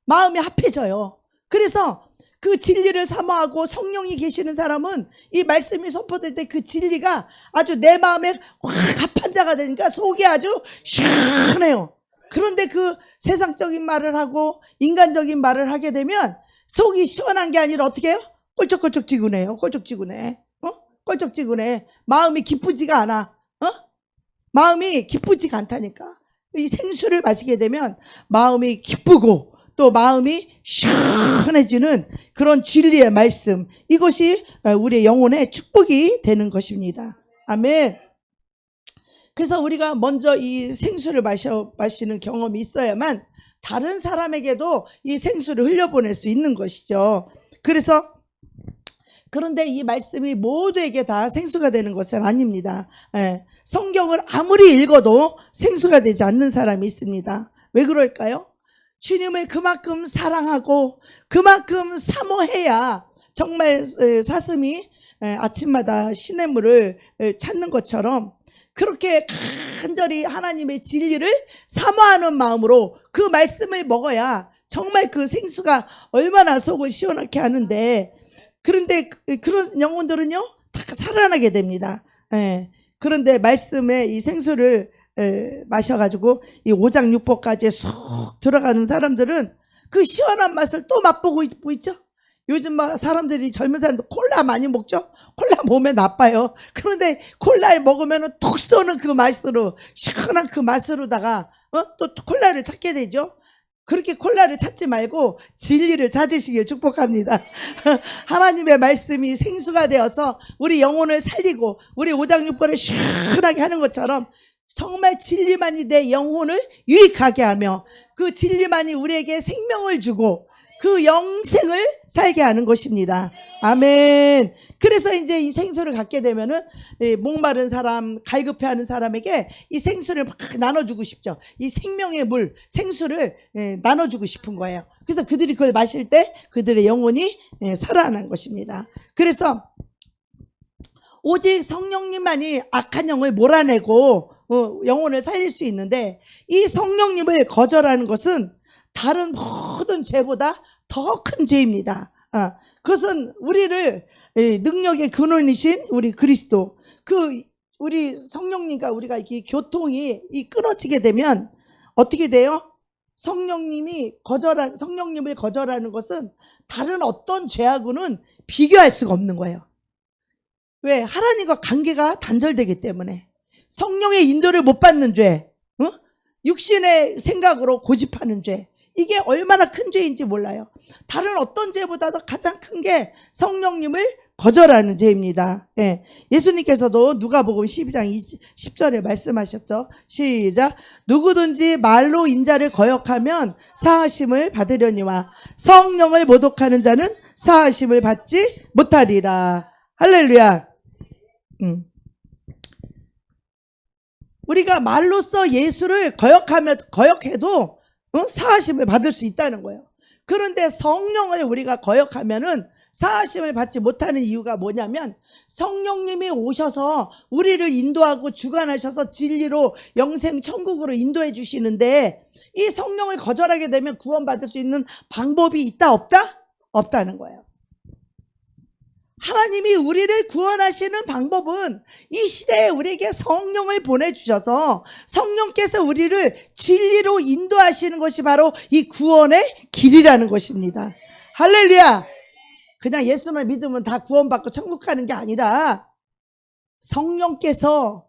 마음이 합해져요. 그래서 그 진리를 사모하고 성령이 계시는 사람은 이 말씀이 선포될 때 그 진리가 아주 내 마음에 확 합한 자가 되니까 속이 아주 시원해요. 그런데 그 세상적인 말을 하고 인간적인 말을 하게 되면 속이 시원한 게 아니라 어떻게 해요? 꼴쩍꼴쩍지근해요. 꼴쩍지근해. 꼴쩍지근해. 마음이 기쁘지가 않아. 마음이 기쁘지가 않다니까. 이 생수를 마시게 되면 마음이 기쁘고 또 마음이 시원해지는 그런 진리의 말씀, 이것이 우리의 영혼의 축복이 되는 것입니다. 아멘. 그래서 우리가 먼저 이 생수를 마시는 경험이 있어야만 다른 사람에게도 이 생수를 흘려보낼 수 있는 것이죠. 그런데 이 말씀이 모두에게 다 생수가 되는 것은 아닙니다. 성경을 아무리 읽어도 생수가 되지 않는 사람이 있습니다. 왜 그럴까요? 주님을 그만큼 사랑하고 그만큼 사모해야 정말 사슴이 아침마다 시냇물을 찾는 것처럼 그렇게 간절히 하나님의 진리를 사모하는 마음으로 그 말씀을 먹어야 정말 그 생수가 얼마나 속을 시원하게 하는데, 그런데 그런 영혼들은요 다 살아나게 됩니다. 그런데 말씀의 이 생수를 마셔가지고 이 오장육부까지 쏙 들어가는 사람들은 그 시원한 맛을 또 맛보고 있죠. 요즘 막 사람들이, 젊은 사람들 콜라 많이 먹죠. 콜라 몸에 나빠요. 그런데 콜라를 먹으면 톡 쏘는 그 맛으로, 시원한 그 맛으로다가 또 콜라를 찾게 되죠. 그렇게 콜라를 찾지 말고 진리를 찾으시길 축복합니다. 하나님의 말씀이 생수가 되어서 우리 영혼을 살리고 우리 오장육부를 시원하게 하는 것처럼 정말 진리만이 내 영혼을 유익하게 하며 그 진리만이 우리에게 생명을 주고 그 영생을 살게 하는 것입니다. 아멘. 그래서 이제 이 생수를 갖게 되면은 목마른 사람, 갈급해하는 사람에게 이 생수를 막 나눠주고 싶죠. 이 생명의 물, 생수를 나눠주고 싶은 거예요. 그래서 그들이 그걸 마실 때 그들의 영혼이 살아나는 것입니다. 그래서 오직 성령님만이 악한 영을 몰아내고 영혼을 살릴 수 있는데, 이 성령님을 거절하는 것은 다른 모든 죄보다 더 큰 죄입니다. 그것은 우리를 능력의 근원이신 우리 그리스도, 우리 성령님과 우리가 이 교통이 끊어지게 되면 어떻게 돼요? 성령님을 거절하는 것은 다른 어떤 죄하고는 비교할 수가 없는 거예요. 왜? 하나님과 관계가 단절되기 때문에. 성령의 인도를 못 받는 죄, 육신의 생각으로 고집하는 죄, 이게 얼마나 큰 죄인지 몰라요. 다른 어떤 죄보다도 가장 큰 게 성령님을 거절하는 죄입니다. 예. 예수님께서도 누가복음 12장 10절에 말씀하셨죠. 시작. 누구든지 말로 인자를 거역하면 사하심을 받으려니와 성령을 모독하는 자는 사하심을 받지 못하리라. 할렐루야. 우리가 말로써 예수를 거역해도 사하심을 받을 수 있다는 거예요. 그런데 성령을 우리가 거역하면은 사하심을 받지 못하는 이유가 뭐냐면, 성령님이 오셔서 우리를 인도하고 주관하셔서 진리로 영생 천국으로 인도해 주시는데, 이 성령을 거절하게 되면 구원받을 수 있는 방법이 있다 없다? 없다는 거예요. 하나님이 우리를 구원하시는 방법은 이 시대에 우리에게 성령을 보내주셔서 성령께서 우리를 진리로 인도하시는 것이 바로 이 구원의 길이라는 것입니다. 할렐루야. 그냥 예수만 믿으면 다 구원받고 천국 가는 게 아니라 성령께서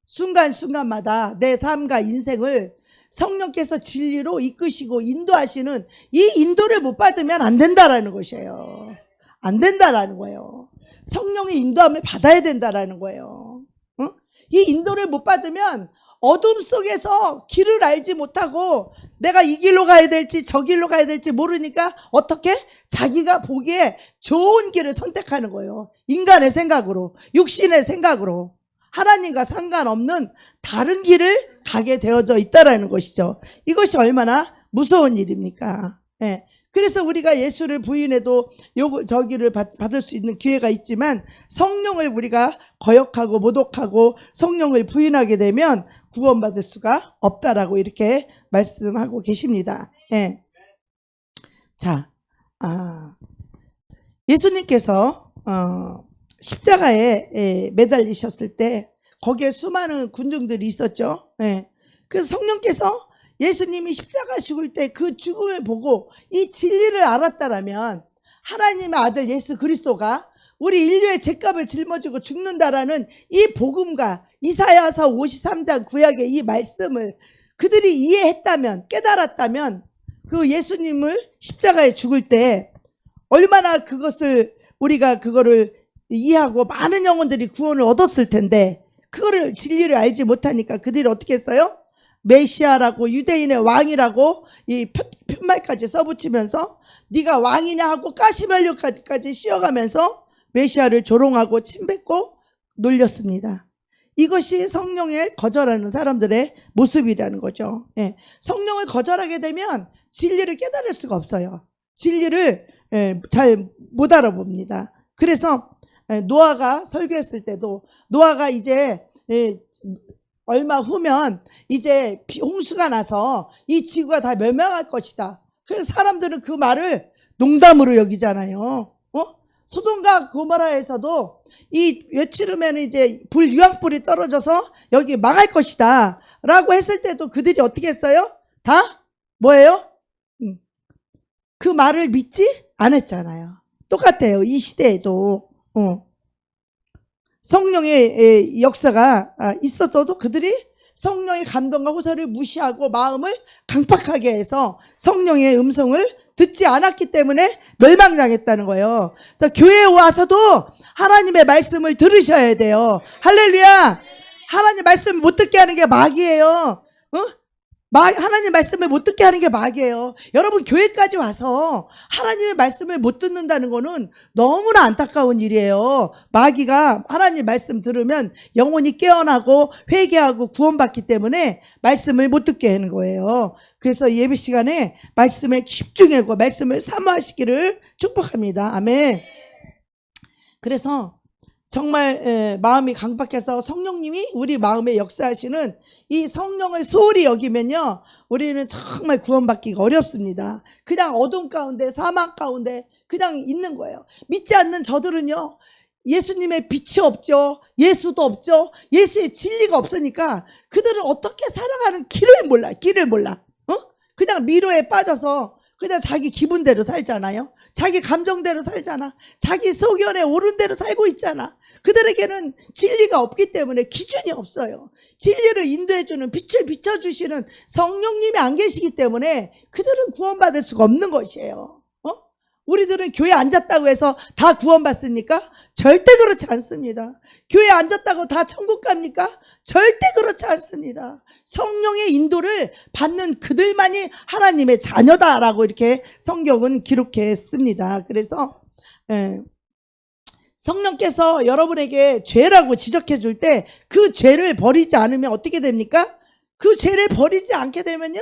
순간순간마다 내 삶과 인생을 성령께서 진리로 이끄시고 인도하시는 이 인도를 못 받으면 안 된다라는 것이에요. 안 된다라는 거예요. 성령의 인도함을 받아야 된다라는 거예요. 이 인도를 못 받으면 어둠 속에서 길을 알지 못하고 내가 이 길로 가야 될지 저 길로 가야 될지 모르니까 어떻게? 자기가 보기에 좋은 길을 선택하는 거예요. 인간의 생각으로, 육신의 생각으로. 하나님과 상관없는 다른 길을 가게 되어져 있다라는 것이죠. 이것이 얼마나 무서운 일입니까? 예. 그래서 우리가 예수를 부인해도 저기를 받을 수 있는 기회가 있지만, 성령을 우리가 거역하고 모독하고 성령을 부인하게 되면 구원받을 수가 없다라고 이렇게 말씀하고 계십니다. 예. 자, 예수님께서 십자가에 매달리셨을 때 거기에 수많은 군중들이 있었죠. 예. 그래서 성령께서 예수님이 십자가 죽을 때 그 죽음을 보고 이 진리를 알았다라면, 하나님의 아들 예수 그리스도가 우리 인류의 죄값을 짊어지고 죽는다라는 이 복음과 이사야서 53장 구약의 이 말씀을 그들이 이해했다면, 깨달았다면, 그 예수님을 십자가에 죽을 때 얼마나 우리가 그거를 이해하고 많은 영혼들이 구원을 얻었을 텐데, 그거를 진리를 알지 못하니까 그들이 어떻게 했어요? 메시아라고, 유대인의 왕이라고 이 편말까지 써붙이면서 네가 왕이냐 하고 가시면류까지 씌워가면서 메시아를 조롱하고 침뱉고 놀렸습니다. 이것이 성령을 거절하는 사람들의 모습이라는 거죠. 예. 성령을 거절하게 되면 진리를 깨달을 수가 없어요. 진리를 잘 못 알아봅니다. 그래서 노아가 설교했을 때도, 노아가 이제 얼마 후면 이제 홍수가 나서 이 지구가 다 멸망할 것이다. 그래서 사람들은 그 말을 농담으로 여기잖아요. 소돔과 고모라에서도 이 며칠 후면 이제 유황불이 떨어져서 여기 망할 것이다 라고 했을 때도 그들이 어떻게 했어요? 다 뭐예요? 그 말을 믿지 않았잖아요. 똑같아요. 이 시대에도 성령의 역사가 있었어도 그들이 성령의 감동과 호소를 무시하고 마음을 강팍하게 해서 성령의 음성을 듣지 않았기 때문에 멸망당했다는 거예요. 그래서 교회에 와서도 하나님의 말씀을 들으셔야 돼요. 할렐루야. 하나님 말씀 못 듣게 하는 게 마귀예요. 하나님 말씀을 못 듣게 하는 게 마귀예요. 여러분, 교회까지 와서 하나님의 말씀을 못 듣는다는 거는 너무나 안타까운 일이에요. 마귀가 하나님 말씀 들으면 영혼이 깨어나고 회개하고 구원받기 때문에 말씀을 못 듣게 하는 거예요. 그래서 예배 시간에 말씀에 집중하고 말씀을 사모하시기를 축복합니다. 아멘. 그래서 정말 마음이 강박해서 성령님이 우리 마음에 역사하시는 이 성령을 소홀히 여기면요, 우리는 정말 구원받기가 어렵습니다. 그냥 어둠 가운데, 사망 가운데 그냥 있는 거예요. 믿지 않는 저들은요, 예수님의 빛이 없죠. 예수도 없죠. 예수의 진리가 없으니까 그들은 어떻게 살아가는 길을 몰라. 그냥 미로에 빠져서 그냥 자기 기분대로 살잖아요. 자기 감정대로 살잖아. 자기 소견에 오른 대로 살고 있잖아. 그들에게는 진리가 없기 때문에 기준이 없어요. 진리를 인도해주는, 빛을 비춰주시는 성령님이 안 계시기 때문에 그들은 구원받을 수가 없는 것이에요. 우리들은 교회에 앉았다고 해서 다 구원받습니까? 절대 그렇지 않습니다. 교회에 앉았다고 다 천국 갑니까? 절대 그렇지 않습니다. 성령의 인도를 받는 그들만이 하나님의 자녀다라고 이렇게 성경은 기록했습니다. 그래서 성령께서 여러분에게 죄라고 지적해 줄 때 그 죄를 버리지 않으면 어떻게 됩니까? 그 죄를 버리지 않게 되면요,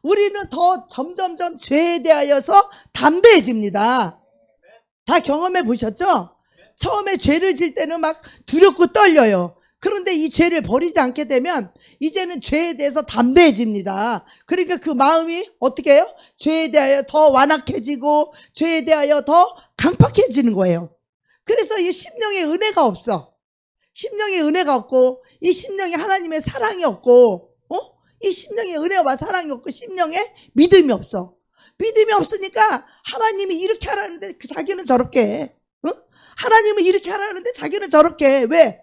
우리는 더 점점점 죄에 대하여서 담대해집니다. 다 경험해 보셨죠? 처음에 죄를 질 때는 막 두렵고 떨려요. 그런데 이 죄를 버리지 않게 되면 이제는 죄에 대해서 담대해집니다. 그러니까 그 마음이 어떻게 해요? 죄에 대하여 더 완악해지고 죄에 대하여 더 강팍해지는 거예요. 그래서 이 심령의 은혜가 없어. 심령의 은혜가 없고 이 심령에 하나님의 사랑이 없고 이 심령에 은혜와 사랑이 없고 심령에 믿음이 없어. 믿음이 없으니까 하나님이 이렇게 하라는데 자기는 저렇게 해. 하나님은 이렇게 하라는데 자기는 저렇게 해. 왜?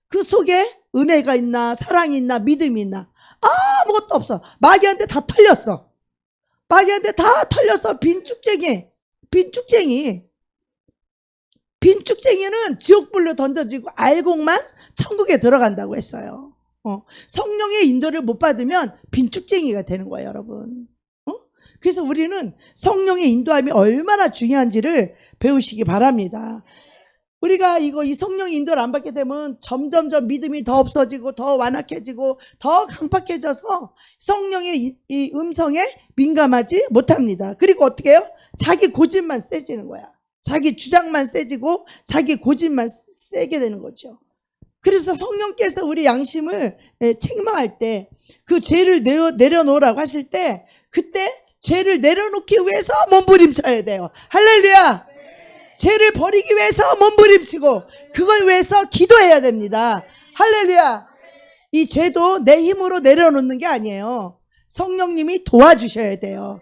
그 속에 은혜가 있나 사랑이 있나 믿음이 있나 아무것도 없어. 마귀한테 다 털렸어. 마귀한테 다 털렸어. 빈쭉쟁이는 지옥불로 던져지고 알곡만 천국에 들어간다고 했어요. 성령의 인도를 못 받으면 빈쭉쟁이가 되는 거예요, 여러분. 그래서 우리는 성령의 인도함이 얼마나 중요한지를 배우시기 바랍니다. 우리가 이 성령의 인도를 안 받게 되면 점점점 믿음이 더 없어지고 더 완악해지고 더 강팍해져서 성령의 이 음성에 민감하지 못합니다. 그리고 어떻게 해요? 자기 고집만 세지는 거야. 자기 주장만 세지고 자기 고집만 세게 되는 거죠. 그래서 성령께서 우리 양심을 책망할 때 그 죄를 내려놓으라고 하실 때 그때 죄를 내려놓기 위해서 몸부림쳐야 돼요. 할렐루야. 죄를 버리기 위해서 몸부림치고 그걸 위해서 기도해야 됩니다. 할렐루야. 이 죄도 내 힘으로 내려놓는 게 아니에요. 성령님이 도와주셔야 돼요.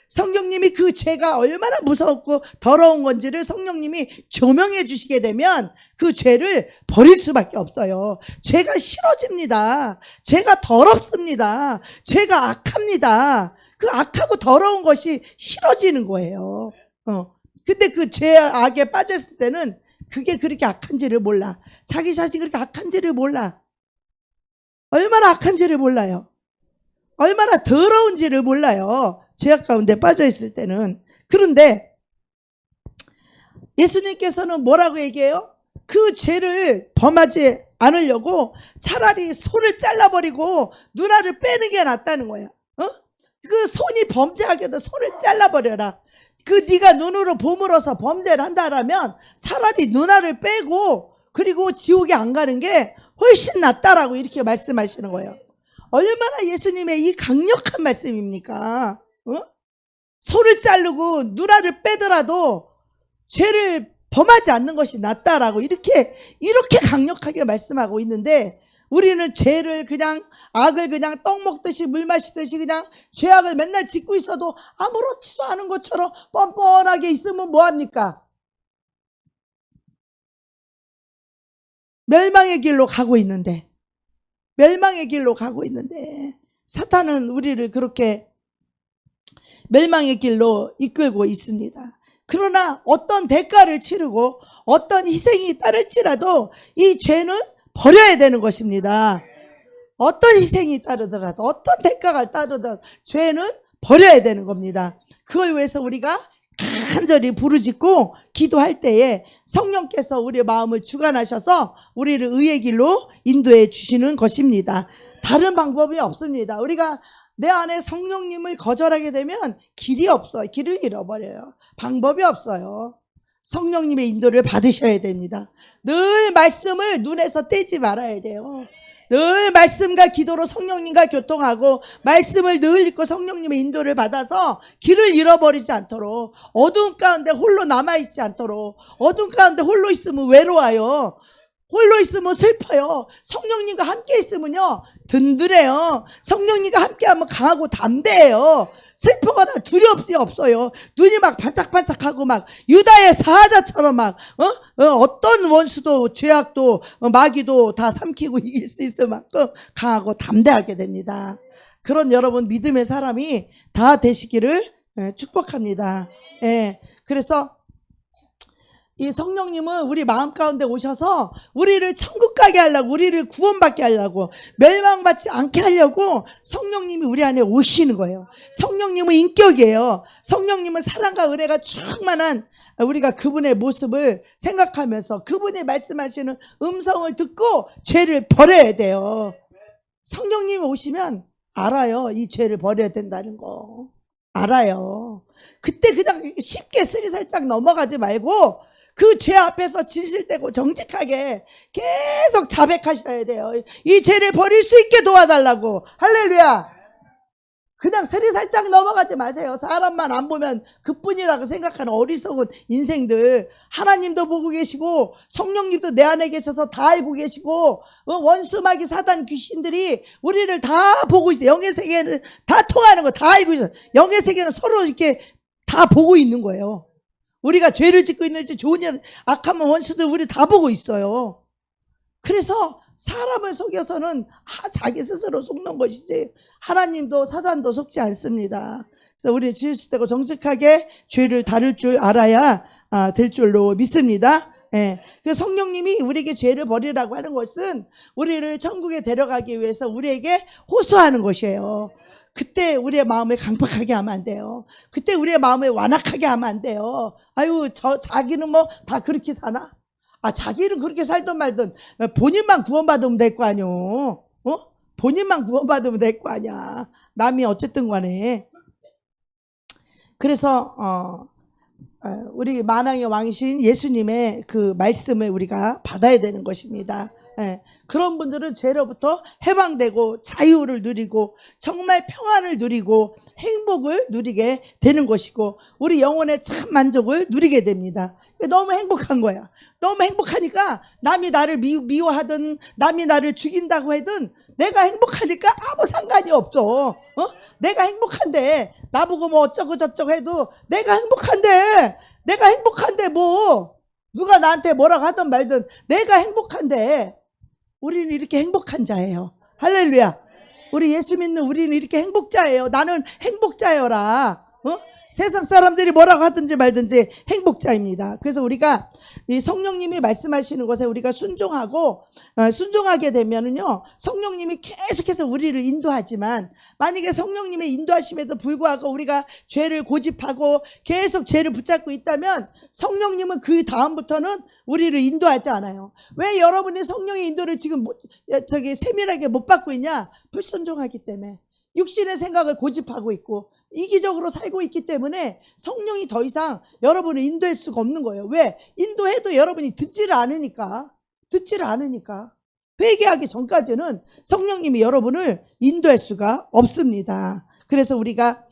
성령님이 그 죄가 얼마나 무섭고 더러운 건지를 성령님이 조명해 주시게 되면 그 죄를 버릴 수밖에 없어요. 죄가 싫어집니다. 죄가 더럽습니다. 죄가 악합니다. 그 악하고 더러운 것이 싫어지는 거예요. 근데 그 죄 악에 빠졌을 때는 그게 그렇게 악한지를 몰라. 자기 자신이 그렇게 악한지를 몰라. 얼마나 악한지를 몰라요. 얼마나 더러운지를 몰라요. 죄악 가운데 빠져 있을 때는. 그런데 예수님께서는 뭐라고 얘기해요? 그 죄를 범하지 않으려고 차라리 손을 잘라버리고 누나를 빼는 게 낫다는 거야. 그 손이 범죄하게도 손을 잘라버려라. 그 네가 눈으로 보물어서 범죄를 한다라면 차라리 누나를 빼고 그리고 지옥에 안 가는 게 훨씬 낫다라고 이렇게 말씀하시는 거예요. 얼마나 예수님의 이 강력한 말씀입니까? 손을 자르고 누나를 빼더라도 죄를 범하지 않는 것이 낫다라고 이렇게 강력하게 말씀하고 있는데 우리는 죄를 그냥 악을 그냥 떡 먹듯이 물 마시듯이 그냥 죄악을 맨날 짓고 있어도 아무렇지도 않은 것처럼 뻔뻔하게 있으면 뭐합니까? 멸망의 길로 가고 있는데 사탄은 우리를 그렇게 멸망의 길로 이끌고 있습니다. 그러나 어떤 대가를 치르고 어떤 희생이 따를지라도 이 죄는 버려야 되는 것입니다. 어떤 희생이 따르더라도 어떤 대가가 따르더라도 죄는 버려야 되는 겁니다. 그걸 위해서 우리가 간절히 부르짖고 기도할 때에 성령께서 우리의 마음을 주관하셔서 우리를 의의 길로 인도해 주시는 것입니다. 다른 방법이 없습니다. 우리가 내 안에 성령님을 거절하게 되면 길이 없어요. 길을 잃어버려요. 방법이 없어요. 성령님의 인도를 받으셔야 됩니다. 늘 말씀을 눈에서 떼지 말아야 돼요. 늘 말씀과 기도로 성령님과 교통하고 말씀을 늘 읽고 성령님의 인도를 받아서 길을 잃어버리지 않도록, 어두운 가운데 홀로 남아있지 않도록. 어두운 가운데 홀로 있으면 외로워요. 홀로 있으면 슬퍼요. 성령님과 함께 있으면요 든든해요. 성령님과 함께하면 강하고 담대해요. 슬프거나 두렵지 없어요. 눈이 막 반짝반짝하고 막 유다의 사자처럼 막 어떤 원수도 죄악도 마귀도 다 삼키고 이길 수 있을 만큼 강하고 담대하게 됩니다. 그런 여러분 믿음의 사람이 다 되시기를 축복합니다. 그래서 이 성령님은 우리 마음 가운데 오셔서 우리를 천국 가게 하려고, 우리를 구원받게 하려고, 멸망받지 않게 하려고 성령님이 우리 안에 오시는 거예요. 성령님은 인격이에요. 성령님은 사랑과 은혜가 충만한, 우리가 그분의 모습을 생각하면서 그분이 말씀하시는 음성을 듣고 죄를 버려야 돼요. 성령님이 오시면 알아요. 이 죄를 버려야 된다는 거 알아요. 그때 그냥 쉽게 스리살짝 넘어가지 말고 그 죄 앞에서 진실되고 정직하게 계속 자백하셔야 돼요. 이 죄를 버릴 수 있게 도와달라고. 할렐루야. 그냥 스리살짝 넘어가지 마세요. 사람만 안 보면 그뿐이라고 생각하는 어리석은 인생들. 하나님도 보고 계시고 성령님도 내 안에 계셔서 다 알고 계시고 원수 마귀 사단 귀신들이 우리를 다 보고 있어요. 영의 세계는 다 통하는 거 다 알고 있어요. 영의 세계는 서로 이렇게 다 보고 있는 거예요. 우리가 죄를 짓고 있는지 좋은 일, 악한 원수들 우리 다 보고 있어요. 그래서 사람을 속여서는 자기 스스로 속는 것이지 하나님도 사단도 속지 않습니다. 그래서 우리 지으시되고 정직하게 죄를 다룰 줄 알아야 될 줄로 믿습니다. 그 성령님이 우리에게 죄를 버리라고 하는 것은 우리를 천국에 데려가기 위해서 우리에게 호소하는 것이에요. 그때 우리의 마음을 강팍하게 하면 안 돼요. 그때 우리의 마음을 완악하게 하면 안 돼요. 아유, 자기는 뭐 다 그렇게 사나? 자기는 그렇게 살든 말든 본인만 구원받으면 될 거 아니요. 본인만 구원받으면 될 거 아니야. 남이 어쨌든 간에. 그래서 우리 만왕의 왕이신 예수님의 그 말씀을 우리가 받아야 되는 것입니다. 그런 분들은 죄로부터 해방되고 자유를 누리고 정말 평안을 누리고 행복을 누리게 되는 것이고 우리 영혼의 참 만족을 누리게 됩니다. 너무 행복한 거야. 너무 행복하니까 남이 나를 미워하든 남이 나를 죽인다고 하든 내가 행복하니까 아무 상관이 없어. 내가 행복한데 나보고 뭐 어쩌고 저쩌고 해도 내가 행복한데 뭐 누가 나한테 뭐라고 하든 말든 내가 행복한데 우리는 이렇게 행복한 자예요. 할렐루야. 우리 예수 믿는 우리는 이렇게 행복자예요. 나는 행복자여라. 세상 사람들이 뭐라고 하든지 말든지 행복자입니다. 그래서 우리가 이 성령님이 말씀하시는 것에 우리가 순종하게 되면은요, 성령님이 계속해서 우리를 인도하지만 만약에 성령님의 인도하심에도 불구하고 우리가 죄를 고집하고 계속 죄를 붙잡고 있다면 성령님은 그 다음부터는 우리를 인도하지 않아요. 왜 여러분이 성령의 인도를 지금 세밀하게 못 받고 있냐? 불순종하기 때문에. 육신의 생각을 고집하고 있고 이기적으로 살고 있기 때문에 성령이 더 이상 여러분을 인도할 수가 없는 거예요. 왜? 인도해도 여러분이 듣지를 않으니까. 회개하기 전까지는 성령님이 여러분을 인도할 수가 없습니다. 그래서 우리가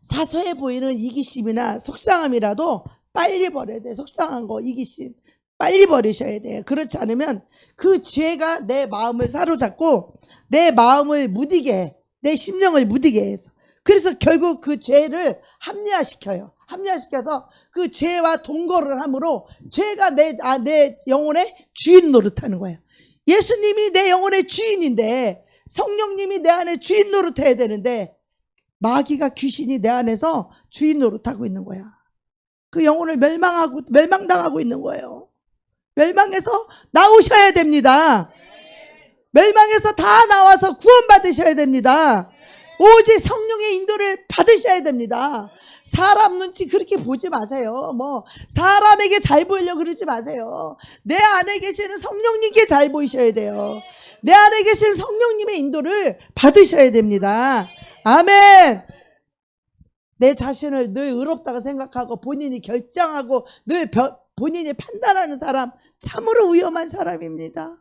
사소해 보이는 이기심이나 속상함이라도 빨리 버려야 돼요. 속상한 거, 이기심 빨리 버리셔야 돼요. 그렇지 않으면 그 죄가 내 마음을 사로잡고 내 마음을 무디게, 내 심령을 무디게 해서. 그래서 결국 그 죄를 합리화시켜요. 합리화시켜서 그 죄와 동거를 함으로 죄가 내 영혼의 주인 노릇하는 거예요. 예수님이 내 영혼의 주인인데 성령님이 내 안에 주인 노릇해야 되는데 마귀가 귀신이 내 안에서 주인 노릇하고 있는 거야. 그 영혼을 멸망당하고 있는 거예요. 멸망해서 나오셔야 됩니다. 멸망에서 다 나와서 구원받으셔야 됩니다. 오직 성령의 인도를 받으셔야 됩니다. 사람 눈치 그렇게 보지 마세요. 뭐 사람에게 잘 보이려고 그러지 마세요. 내 안에 계시는 성령님께 잘 보이셔야 돼요. 내 안에 계신 성령님의 인도를 받으셔야 됩니다. 아멘. 내 자신을 늘 의롭다고 생각하고 본인이 결정하고 늘 본인이 판단하는 사람 참으로 위험한 사람입니다.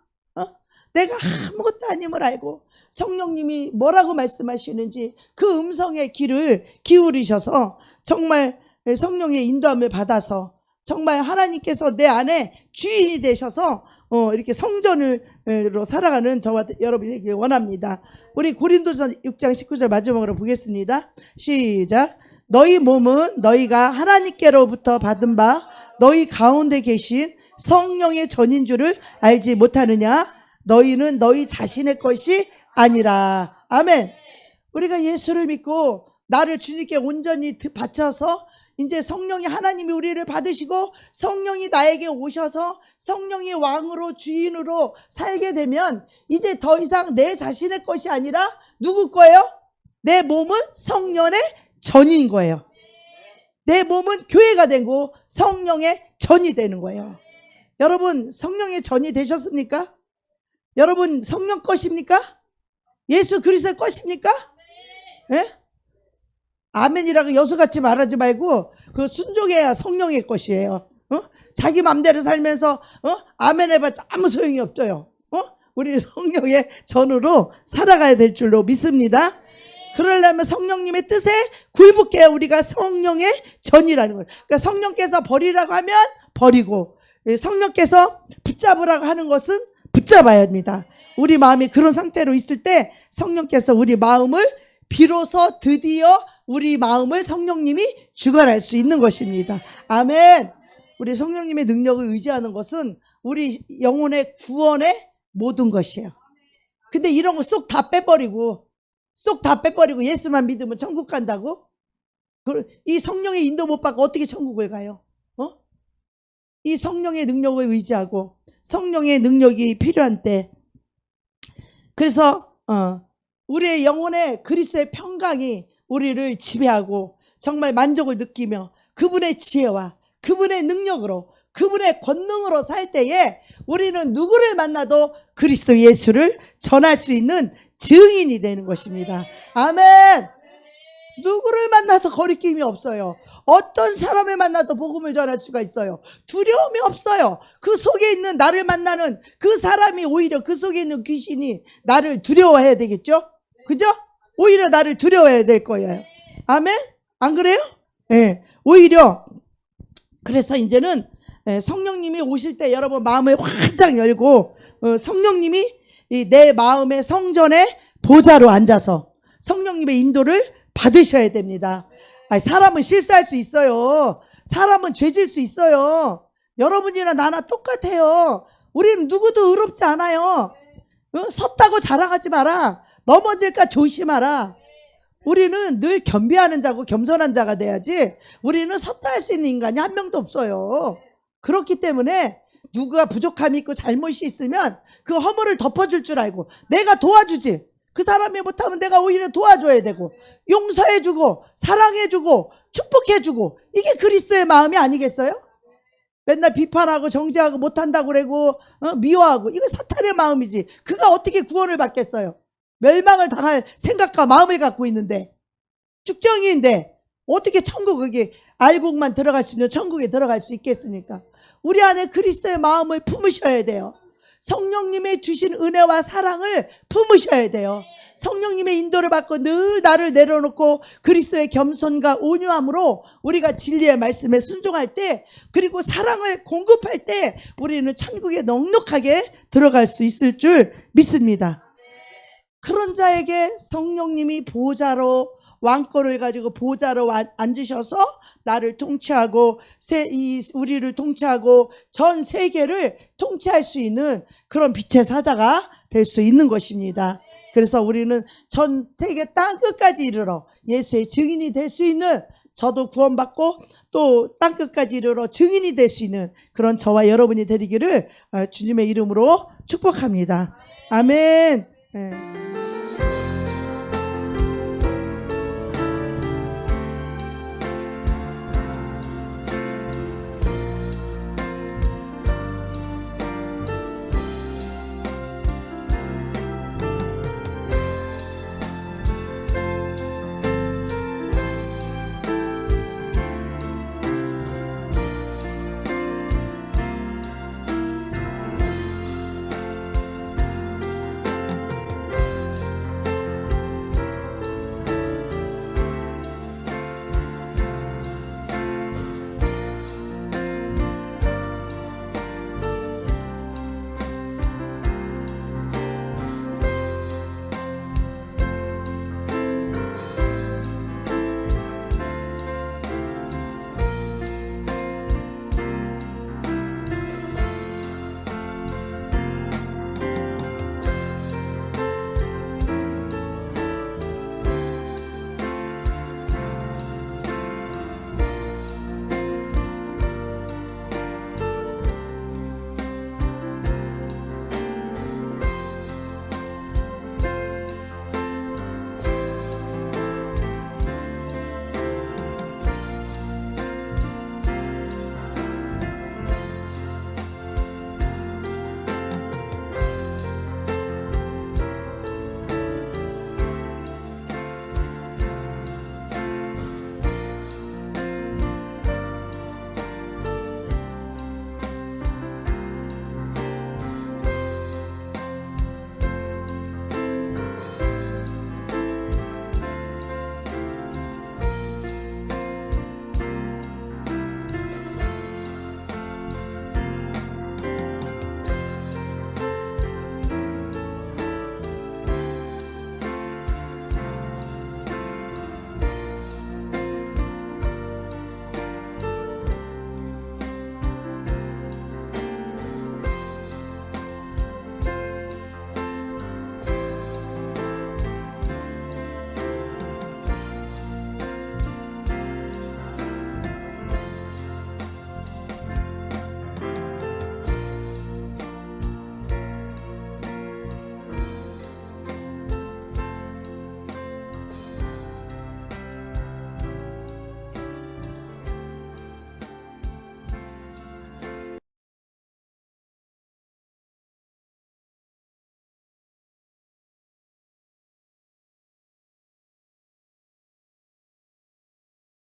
내가 아무것도 아님을 알고 성령님이 뭐라고 말씀하시는지 그 음성의 귀를 기울이셔서 정말 성령의 인도함을 받아서 정말 하나님께서 내 안에 주인이 되셔서 이렇게 성전으로 살아가는 저와 여러분이 되길 원합니다. 우리 고린도전 6장 19절 마지막으로 보겠습니다. 시작. 너희 몸은 너희가 하나님께로부터 받은 바 너희 가운데 계신 성령의 전인 줄을 알지 못하느냐? 너희는 너희 자신의 것이 아니라. 아멘. 우리가 예수를 믿고 나를 주님께 온전히 바쳐서 이제 성령이 하나님이 우리를 받으시고 성령이 나에게 오셔서 성령이 왕으로 주인으로 살게 되면 이제 더 이상 내 자신의 것이 아니라 누구 거예요? 내 몸은 성령의 전인 거예요. 내 몸은 교회가 되고 성령의 전이 되는 거예요. 여러분 성령의 전이 되셨습니까? 여러분 성령 것입니까? 예수 그리스도의 것입니까? 예? 아멘이라고 여수같이 말하지 말고 그 순종해야 성령의 것이에요. 자기 맘대로 살면서 아멘 해봤자 아무 소용이 없어요. 우리 성령의 전으로 살아가야 될 줄로 믿습니다. 그러려면 성령님의 뜻에 굴복해야 우리가 성령의 전이라는 거예요. 그러니까 성령께서 버리라고 하면 버리고 성령께서 붙잡으라고 하는 것은 붙잡아야 합니다. 우리 마음이 그런 상태로 있을 때 성령께서 우리 마음을 비로소 드디어 우리 마음을 성령님이 주관할 수 있는 것입니다. 아멘. 우리 성령님의 능력을 의지하는 것은 우리 영혼의 구원의 모든 것이에요. 근데 이런 거 쏙 다 빼버리고 예수만 믿으면 천국 간다고? 이 성령의 인도 못 받고 어떻게 천국을 가요? 이 성령의 능력을 의지하고 성령의 능력이 필요한 때, 그래서 우리의 영혼의 그리스도의 평강이 우리를 지배하고 정말 만족을 느끼며 그분의 지혜와 그분의 능력으로 그분의 권능으로 살 때에 우리는 누구를 만나도 그리스도 예수를 전할 수 있는 증인이 되는 것입니다. 아멘. 누구를 만나도 거리낌이 없어요. 어떤 사람을 만나도 복음을 전할 수가 있어요. 두려움이 없어요. 그 속에 있는 나를 만나는 그 사람이 오히려 그 속에 있는 귀신이 나를 두려워해야 되겠죠? 그죠? 오히려 나를 두려워해야 될 거예요. 아멘? 안 그래요? 네. 오히려 그래서 이제는 성령님이 오실 때 여러분 마음을 활짝 열고 성령님이 내 마음의 성전에 보좌로 앉아서 성령님의 인도를 받으셔야 됩니다. 사람은 실수할 수 있어요. 사람은 죄질 수 있어요. 여러분이나 나나 똑같아요. 우리는 누구도 의롭지 않아요. 섰다고 자랑하지 마라. 넘어질까 조심하라. 우리는 늘 겸비하는 자고 겸손한 자가 돼야지 우리는 섰다 할 수 있는 인간이 한 명도 없어요. 그렇기 때문에 누가 부족함이 있고 잘못이 있으면 그 허물을 덮어줄 줄 알고 내가 도와주지. 그 사람이 못하면 내가 오히려 도와줘야 되고 용서해주고 사랑해주고 축복해주고 이게 그리스도의 마음이 아니겠어요? 맨날 비판하고 정죄하고 못한다고 그러고 미워하고 이거 사탄의 마음이지. 그가 어떻게 구원을 받겠어요? 멸망을 당할 생각과 마음을 갖고 있는데 쭉정이인데 어떻게 천국에 알곡만 들어갈 수 있는 천국에 들어갈 수 있겠습니까? 우리 안에 그리스도의 마음을 품으셔야 돼요. 성령님의 주신 은혜와 사랑을 품으셔야 돼요. 성령님의 인도를 받고 늘 나를 내려놓고 그리스도의 겸손과 온유함으로 우리가 진리의 말씀에 순종할 때 그리고 사랑을 공급할 때 우리는 천국에 넉넉하게 들어갈 수 있을 줄 믿습니다. 그런 자에게 성령님이 보좌로 왕권을 가지고 보좌로 앉으셔서 나를 통치하고 우리를 통치하고 전 세계를 통치할 수 있는 그런 빛의 사자가 될 수 있는 것입니다. 그래서 우리는 전 세계 땅 끝까지 이르러 예수의 증인이 될 수 있는 저도 구원받고 또 땅끝까지 이르러 증인이 될 수 있는 그런 저와 여러분이 되리기를 주님의 이름으로 축복합니다. 아멘. 예.